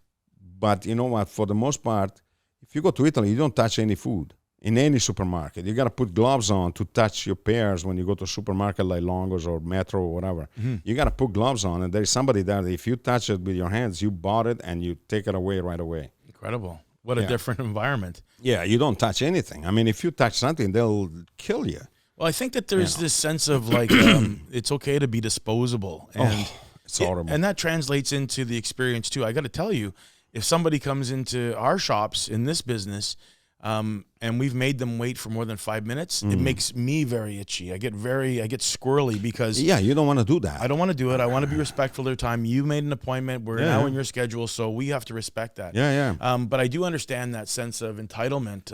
But you know what? For the most part, if you go to Italy, you don't touch any food in any supermarket. You got to put gloves on to touch your pears when you go to a supermarket like Longos or Metro or whatever. Mm-hmm. You got to put gloves on, and there's somebody there that if you touch it with your hands, you bought it and you take it away right away. Incredible. What a different environment. Yeah, you don't touch anything. I mean, if you touch something, they'll kill you. Well, I think that there's this sense of like it's okay to be disposable, and It's horrible. and that translates into the experience too. I got to tell you, if somebody comes into our shops in this business, and we've made them wait for more than 5 minutes, it makes me very itchy. I get squirrely because Yeah, you don't want to do that. I don't want to do it. I want to be respectful of their time. You made an appointment. We're now in your schedule, so we have to respect that. Yeah. But I do understand that sense of entitlement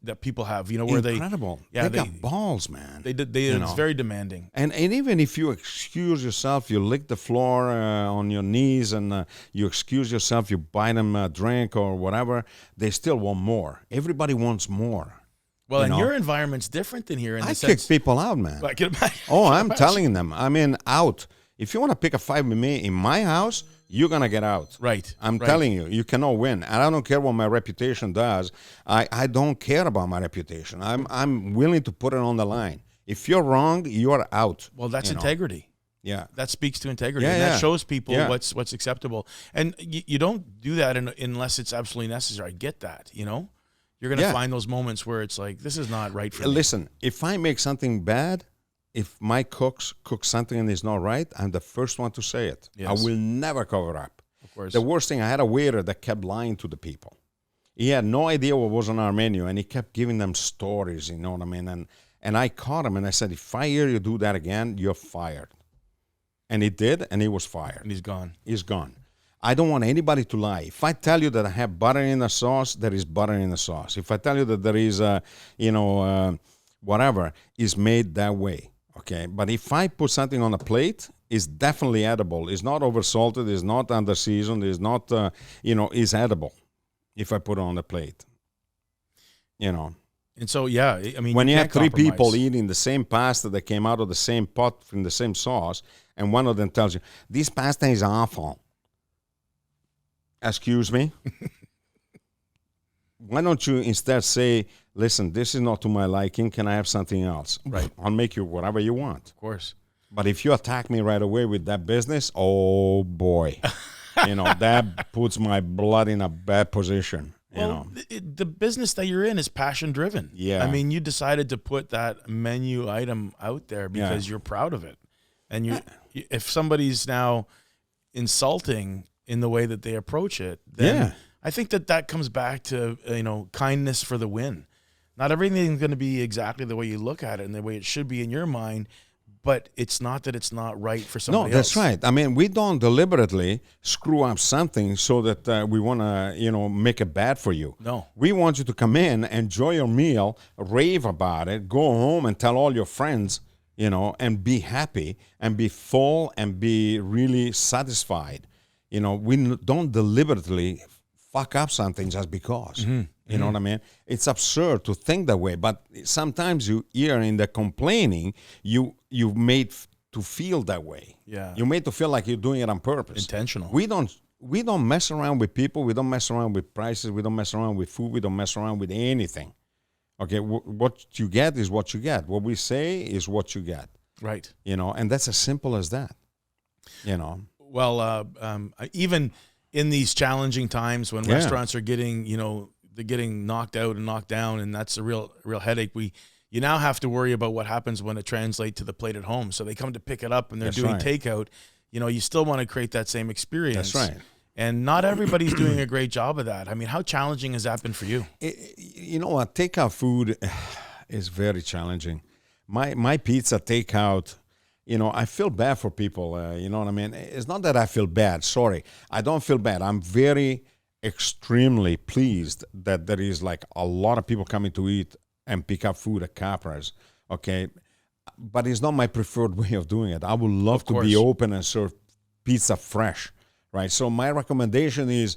that people have. You know, where Incredible. they got balls, man. it's very demanding. And even if you excuse yourself, you lick the floor on your knees and you excuse yourself, you buy them a drink or whatever, they still want more. Everybody wants more. Well, You and know? your environment's different in here. In I the kick sense, people out, man. I can imagine. Oh, I'm telling them. I mean, out. If you want to pick a fight with me in my house, you're going to get out. Right. I'm right. telling you, you cannot win. And I don't care what my reputation does. I don't care about my reputation. I'm willing to put it on the line. If you're wrong, you're out. Well, that's you know? integrity. Yeah. That speaks to integrity. Yeah, and that yeah. shows people Yeah. what's acceptable. And you don't do that unless it's absolutely necessary. I get that, you know? You're going to Yeah. find those moments where it's like, this is not right for me. Listen, if I make something bad, if my cooks cook something and it's not right, I'm the first one to say it. Yes. I will never cover up. Of course. The worst thing, I had a waiter that kept lying to the people. He had no idea what was on our menu, and he kept giving them stories, you know what I mean? And I caught him, and I said, if I hear you do that again, you're fired. And he did, and he was fired. And he's gone. He's gone. I don't want anybody to lie. If I tell you that I have butter in the sauce, there is butter in the sauce. If I tell you that there is, whatever, is made that way, okay? But if I put something on a plate, it's definitely edible. It's not over-salted. It's not under-seasoned. It's not, it's edible if I put it on the plate, you know. And so, yeah, I mean, When you have can't 3 compromise. people eating the same pasta that came out of the same pot from the same sauce, and one of them tells you, this pasta is awful. Excuse me? Why don't you instead say, listen, this is not to my liking. Can I have something else? Right. I'll make you whatever you want. Of course. But if you attack me right away with that business, oh boy. That puts my blood in a bad position. Well, the business that you're in is passion driven. Yeah. I mean, you decided to put that menu item out there because you're proud of it. And if somebody's now insulting in the way that they approach it, then I think that comes back to, kindness for the win. Not everything's going to be exactly the way you look at it and the way it should be in your mind, but it's not that it's not right for somebody else. No, that's right. I mean, we don't deliberately screw up something so that we want to, make it bad for you. No. We want you to come in, enjoy your meal, rave about it, go home and tell all your friends, and be happy and be full and be really satisfied. We don't deliberately fuck up something just because. You know what I mean? It's absurd to think that way, but sometimes you hear in the complaining, you made to feel that way. Yeah. You made to feel like you're doing it on purpose. Intentional. We don't mess around with people. We don't mess around with prices. We don't mess around with food. We don't mess around with anything. Okay, what you get is what you get. What we say is what you get. Right. And that's as simple as that. Well, even in these challenging times when restaurants are getting, they're getting knocked out and knocked down, and that's a real headache. You now have to worry about what happens when it translates to the plate at home. So they come to pick it up and they're That's doing right. takeout. You know, you still want to create that same experience. That's right. And not everybody's doing a great job of that. I mean, how challenging has that been for you? You know what? Takeout food is very challenging. My pizza takeout, you know, I feel bad for people. You know what I mean? It's not that I feel bad. Sorry. I don't feel bad. I'm very extremely pleased that there is like a lot of people coming to eat and pick up food at Capra's. Okay. But it's not my preferred way of doing it. I would love to be open and serve pizza fresh. Right, so my recommendation is,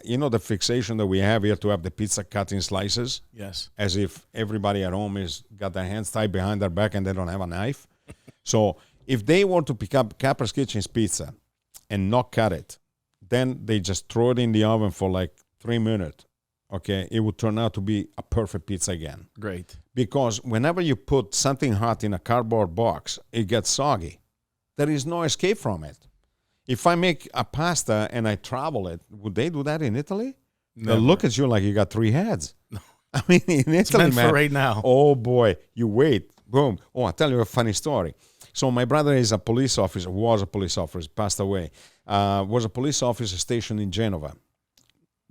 you know, the fixation that we have here to have the pizza cut in slices. Yes. As if everybody at home is got their hands tied behind their back and they don't have a knife. So if they want to pick up Capra's Kitchen's pizza and not cut it, then they just throw it in the oven for like 3 minutes. Okay, it would turn out to be a perfect pizza again. Great. Because whenever you put something hot in a cardboard box, it gets soggy. There is no escape from it. If I make a pasta and I travel it, would they do that in Italy? They'll look at you like you got 3 heads. I mean, in Italy, It's meant man, for right now. Oh, boy. You wait. Boom. Oh, I'll tell you a funny story. So my brother is a police officer, was a police officer, passed away. Was a police officer stationed in Genova,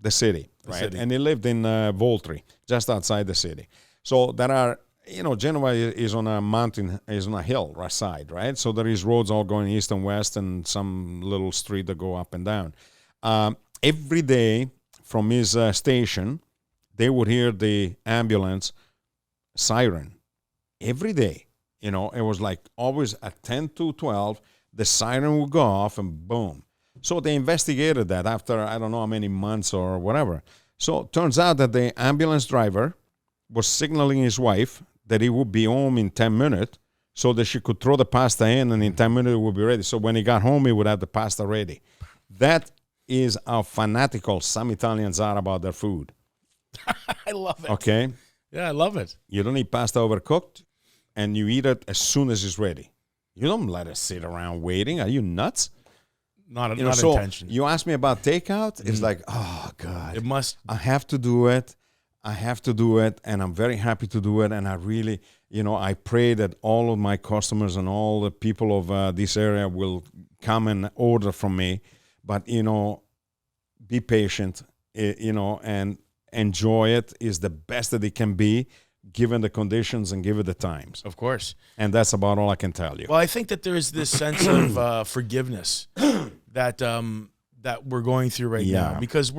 the city, right? city. And he lived in Voltri, just outside the city. So there are, you know, Genova is on a mountain, is on a hill side, right? So there is roads all going east and west and some little street that go up and down. Every day from his station, they would hear the ambulance siren. Every day, you know, it was like always at 10 to 12, the siren would go off and boom. So they investigated that after I don't know how many months or whatever. So it turns out that the ambulance driver was signaling his wife that he would be home in 10 minutes so that she could throw the pasta in and in 10 minutes it would be ready. So when he got home, he would have the pasta ready. That is how fanatical some Italians are about their food. I love it. Okay? Yeah, I love it. You don't eat pasta overcooked, and you eat it as soon as it's ready. You don't let it sit around waiting. Are you nuts? Not You know, so you ask me about takeout, it's like, oh, God. It must. I have to do it. I have to do it, and I'm very happy to do it. And I really, you know, I pray that all of my customers and all the people of this area will come and order from me. But, you know, be patient, you know, and enjoy it is the best that it can be, given the conditions and given the times. Of course. And that's about all I can tell you. Well, I think that there is this sense of forgiveness that that we're going through right now. Because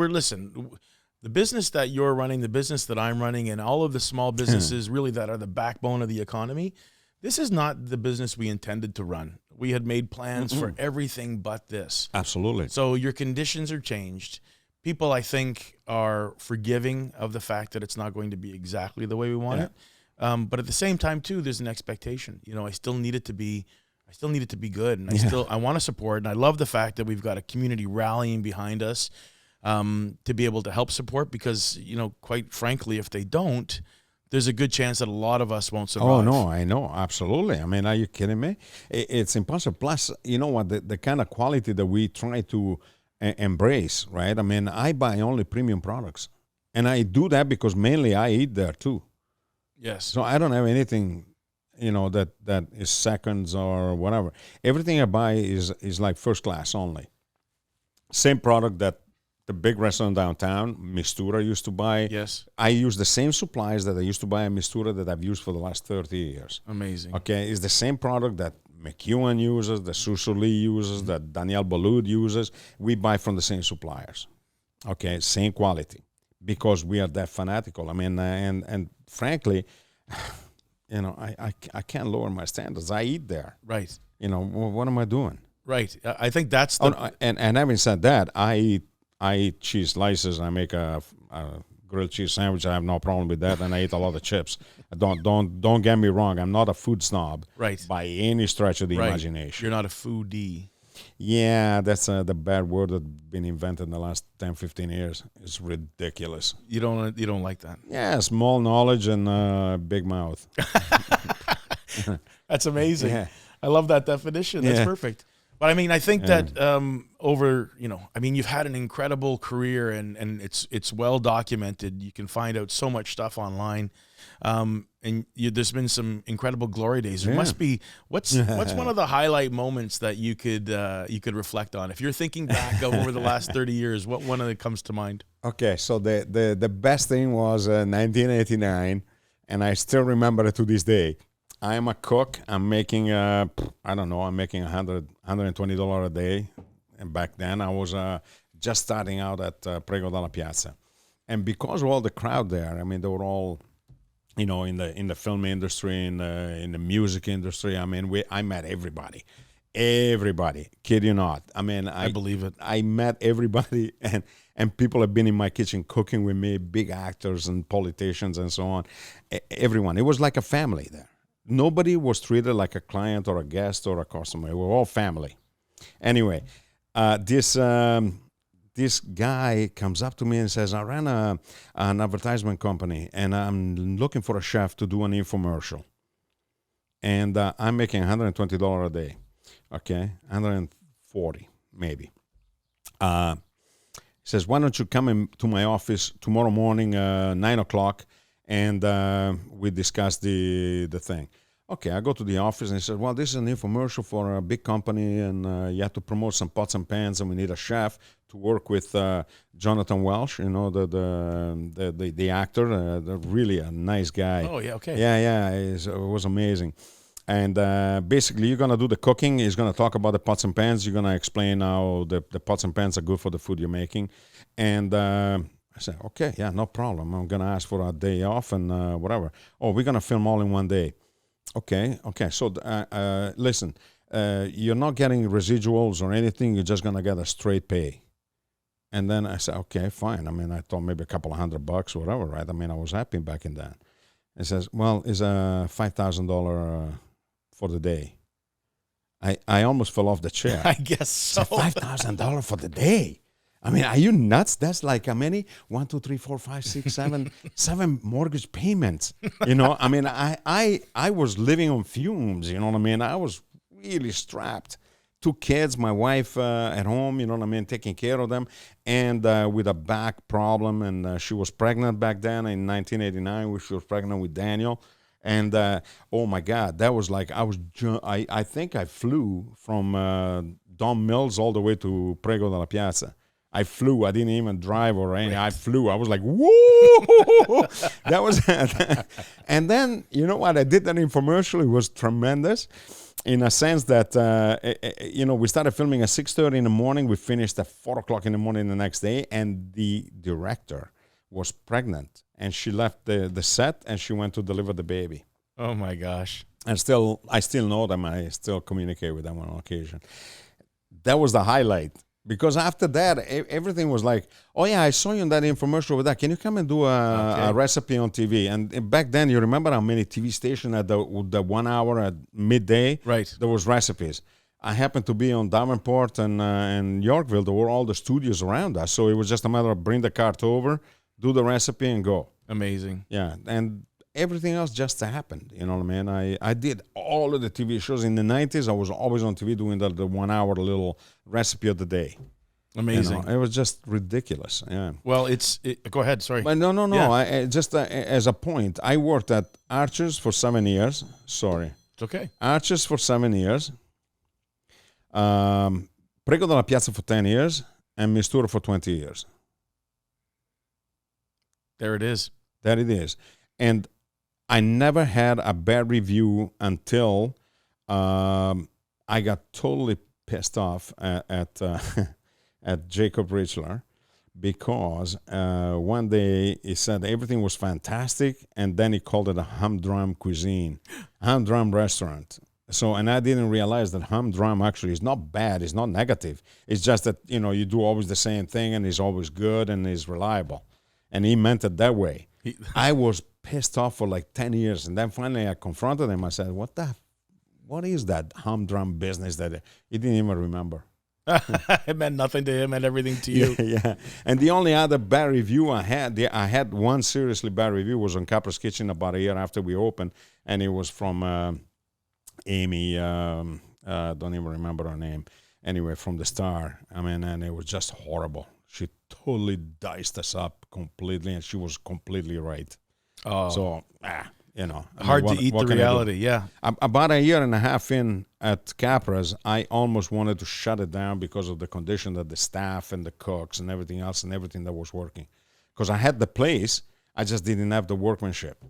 the business that you're running, the business that I'm running, and all of the small businesses really that are the backbone of the economy, this is not the business we intended to run. We had made plans for everything but this. Absolutely. So your conditions are changed. People, I think, are forgiving of the fact that it's not going to be exactly the way we want it. But at the same time, too, there's an expectation. You know, I still need it to be good, and I want to support. And I love the fact that we've got a community rallying behind us to be able to help support. Because, you know, quite frankly, if they don't, there's a good chance that a lot of us won't survive. Oh, no, I know. Absolutely. I mean, are you kidding me? It's impossible. Plus, you know what, the kind of quality that we try to embrace, right? I mean, I buy only premium products. And I do that because mainly I eat there too. Yes. So I don't have anything, you know, that is seconds or whatever. Everything I buy is like first class only. Same product that the big restaurant downtown, Mistura, used to buy. Yes. I use the same supplies that I used to buy at Mistura that I've used for the last 30 years. Amazing. Okay, it's the same product that McEwen uses, that Susuli uses, that Daniel Balud uses. We buy from the same suppliers. Okay, same quality, because we are that fanatical. I mean, and frankly, you know, I can't lower my standards. I eat there. Right. You know, what am I doing? Right. I think that's the... And having said that, I eat cheese slices. I make a grilled cheese sandwich. I have no problem with that, and I eat a lot of chips. Don't get me wrong. I'm not a food snob, right, by any stretch of the imagination. You're not a foodie. Yeah, that's the bad word that's been invented in the last 10, 15 years. It's ridiculous. You don't like that? Yeah, small knowledge and big mouth. That's amazing. Yeah. I love that definition. That's perfect. But I mean, I think that you've had an incredible career, and it's well documented. You can find out so much stuff online, there's been some incredible glory days. There must be what's one of the highlight moments that you could reflect on if you're thinking back over the last 30 years. What one of them comes to mind? Okay, so the best thing was 1989, and I still remember it to this day. I am a cook. I'm making I'm making $120 a day, and back then I was just starting out at Prego della Piazza, and because of all the crowd there, I mean, they were all, in the film industry, in the music industry. I mean, I met everybody, kid you not. I mean, I believe it. I met everybody, and people have been in my kitchen cooking with me, big actors and politicians and so on. Everyone. It was like a family there. Nobody was treated like a client or a guest or a customer. We were all family. Anyway, this guy comes up to me and says, I ran an advertisement company, and I'm looking for a chef to do an infomercial. And I'm making $120 a day. Okay, 140 maybe. He says, why don't you come into my office tomorrow morning, 9 o'clock, and we discuss the thing. Okay, I go to the office, and he says, well, this is an infomercial for a big company, and you have to promote some pots and pans, and we need a chef to work with Jonathan Welsh, the actor, really a nice guy. Oh, yeah, okay. Yeah, it was amazing. And basically, you're going to do the cooking. He's going to talk about the pots and pans. You're going to explain how the pots and pans are good for the food you're making. And I said, okay, yeah, no problem. I'm going to ask for a day off and whatever. Oh, we're going to film all in one day. Okay. So listen, you're not getting residuals or anything. You're just going to get a straight pay. And then I said, okay, fine. I mean, I thought maybe a couple of $100 or whatever, right? I mean, I was happy back in then. He says, well, it's a $5,000 for the day. I almost fell off the chair. I guess so. $5,000 for the day. I mean, are you nuts? That's like how many? 1, 2, 3, 4, 5, 6, 7, 7 mortgage payments. I mean, I was living on fumes. You know what I mean? I was really strapped. 2 kids, my wife at home, you know what I mean, taking care of them, and with a back problem, and she was pregnant back then in 1989. She was pregnant with Daniel, and oh my God, that was like I think I flew from Don Mills all the way to Prego della Piazza. I flew. I didn't even drive or anything. Right. I flew. I was like, woo! That was, and then you know what? I did that infomercial. It was tremendous. In a sense that, we started filming at 6:30 in the morning. We finished at 4 o'clock in the morning the next day. And the director was pregnant. And she left the set and she went to deliver the baby. Oh, my gosh. And I still know them. I still communicate with them on occasion. That was the highlight. Because after that, everything was like, oh, yeah, I saw you in that infomercial with that. Can you come and do a recipe on TV? And back then, you remember how many TV stations at the 1 hour at midday? Right. There was recipes. I happened to be on Davenport and Yorkville. There were all the studios around us. So it was just a matter of bring the cart over, do the recipe, and go. Amazing. Yeah. And everything else just happened. You know what I mean? I did all of the TV shows. In the 90s, I was always on TV doing the 1 hour little recipe of the day. Amazing. It was just ridiculous. Yeah. Well, go ahead. Sorry. But no. Yeah. As a point, I worked at Archer's for 7 years. Sorry. It's okay. Archer's for 7 years. Prego della Piazza for 10 years. And Mistura for 20 years. There it is. There it is. And I never had a bad review until I got totally pissed off at Jacob Richler because one day he said everything was fantastic, and then he called it a humdrum cuisine, humdrum restaurant. So, and I didn't realize that humdrum actually is not bad. It's not negative. It's just that, you do always the same thing, and it's always good and it's reliable. And he meant it that way. I was pissed off for like 10 years. And then finally I confronted him. I said, what is that humdrum business that he didn't even remember? It meant nothing to him and everything to you. Yeah. And the only other bad review I had one seriously bad review was on Capra's Kitchen about a year after we opened. And it was from Amy, don't even remember her name. anyway, from the start. I mean, and it was just horrible. She totally diced us up completely, and she was completely right. Oh. So, you know. I mean, Hard what- to eat what the can I do? reality. Yeah. About a year and a half in at Capra's, I almost wanted to shut it down because of the condition that the staff and the cooks and everything else and everything that was working. Because I had the place, I just didn't have the workmanship.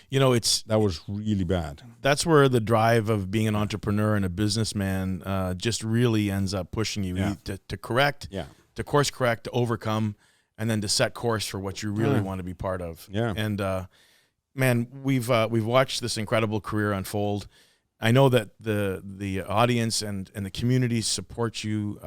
You know, That was really bad. that's where the drive of being an entrepreneur and a businessman just really ends up pushing you Yeah. to correct, Yeah. to course correct, to overcome, and then to set course for what you really want to be part of. Yeah. And man, we've watched this incredible career unfold. I know that the audience and the community support you,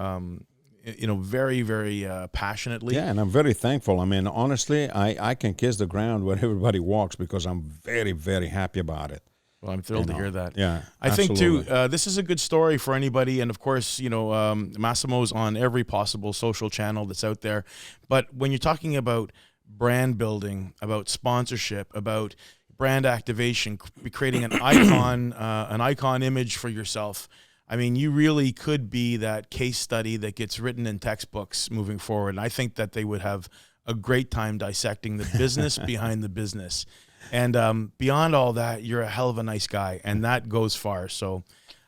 very, very passionately. Yeah, and I'm very thankful. I mean, honestly, I can kiss the ground where everybody walks because I'm very, very happy about it. Well, I'm thrilled to hear that. Yeah, I think too, absolutely. this is a good story for anybody. And of course, Massimo's on every possible social channel that's out there. But when you're talking about brand building, about sponsorship, about brand activation, creating an icon image for yourself, I mean, you really could be that case study that gets written in textbooks moving forward. And I think that they would have a great time dissecting the business behind the business. And beyond all that, you're a hell of a nice guy, and that goes far. So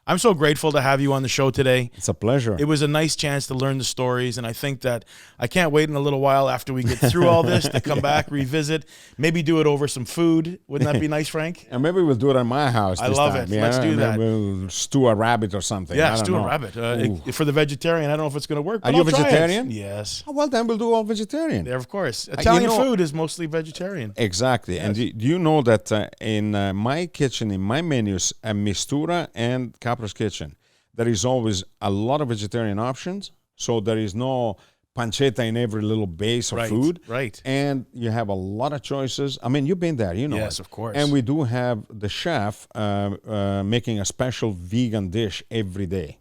I'm so grateful to have you on the show today. It's a pleasure. It was a nice chance to learn the stories, and I think that I can't wait in a little while after we get through all this to come back, revisit, maybe do it over some food. Wouldn't that be nice, Frank? And maybe we'll do it at my house. I this love time. it. Yeah? Let's do that. Maybe we'll stew a rabbit or something. Yeah, I don't stew a know. rabbit. For the vegetarian, I don't know if it's going to work. Are but you I'll try it. vegetarian? Yes. Oh, well, then we'll do all vegetarian. Yeah, of course. Italian know- food is mostly vegetarian. Exactly. Yes. And do you know that in my kitchen, in my menus, Mistura and Capra's kitchen, there is always a lot of vegetarian options. So there is no pancetta in every little base of Right, food. right. And you have a lot of choices. I mean, you've been there, you know. Yes, it. of course. And we do have the chef making a special vegan dish every day.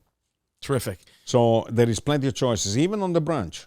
Terrific. So there is plenty of choices, even on the brunch.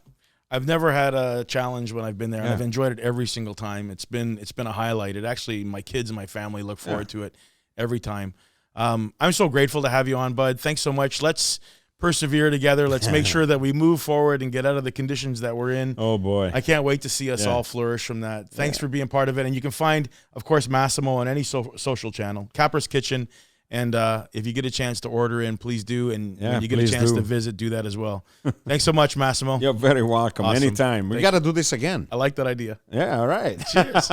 I've never had a challenge when I've been there, and Yeah. I've enjoyed it every single time. It's been a highlight. It actually, my kids and my family look forward to it every time. I'm so grateful to have you on, bud. Thanks so much. Let's persevere together. Let's make sure that we move forward and get out of the conditions that we're in. Oh, boy. I can't wait to see us all flourish from that. Thanks for being part of it. And you can find, of course, Massimo on any social channel, Capra's Kitchen. And if you get a chance to order in, please do. And when you get a please chance do. to visit, do that as well. Thanks so much, Massimo. You're very welcome. Awesome. Anytime. We Thank got to do this again. I like that idea. Yeah, all right. Cheers.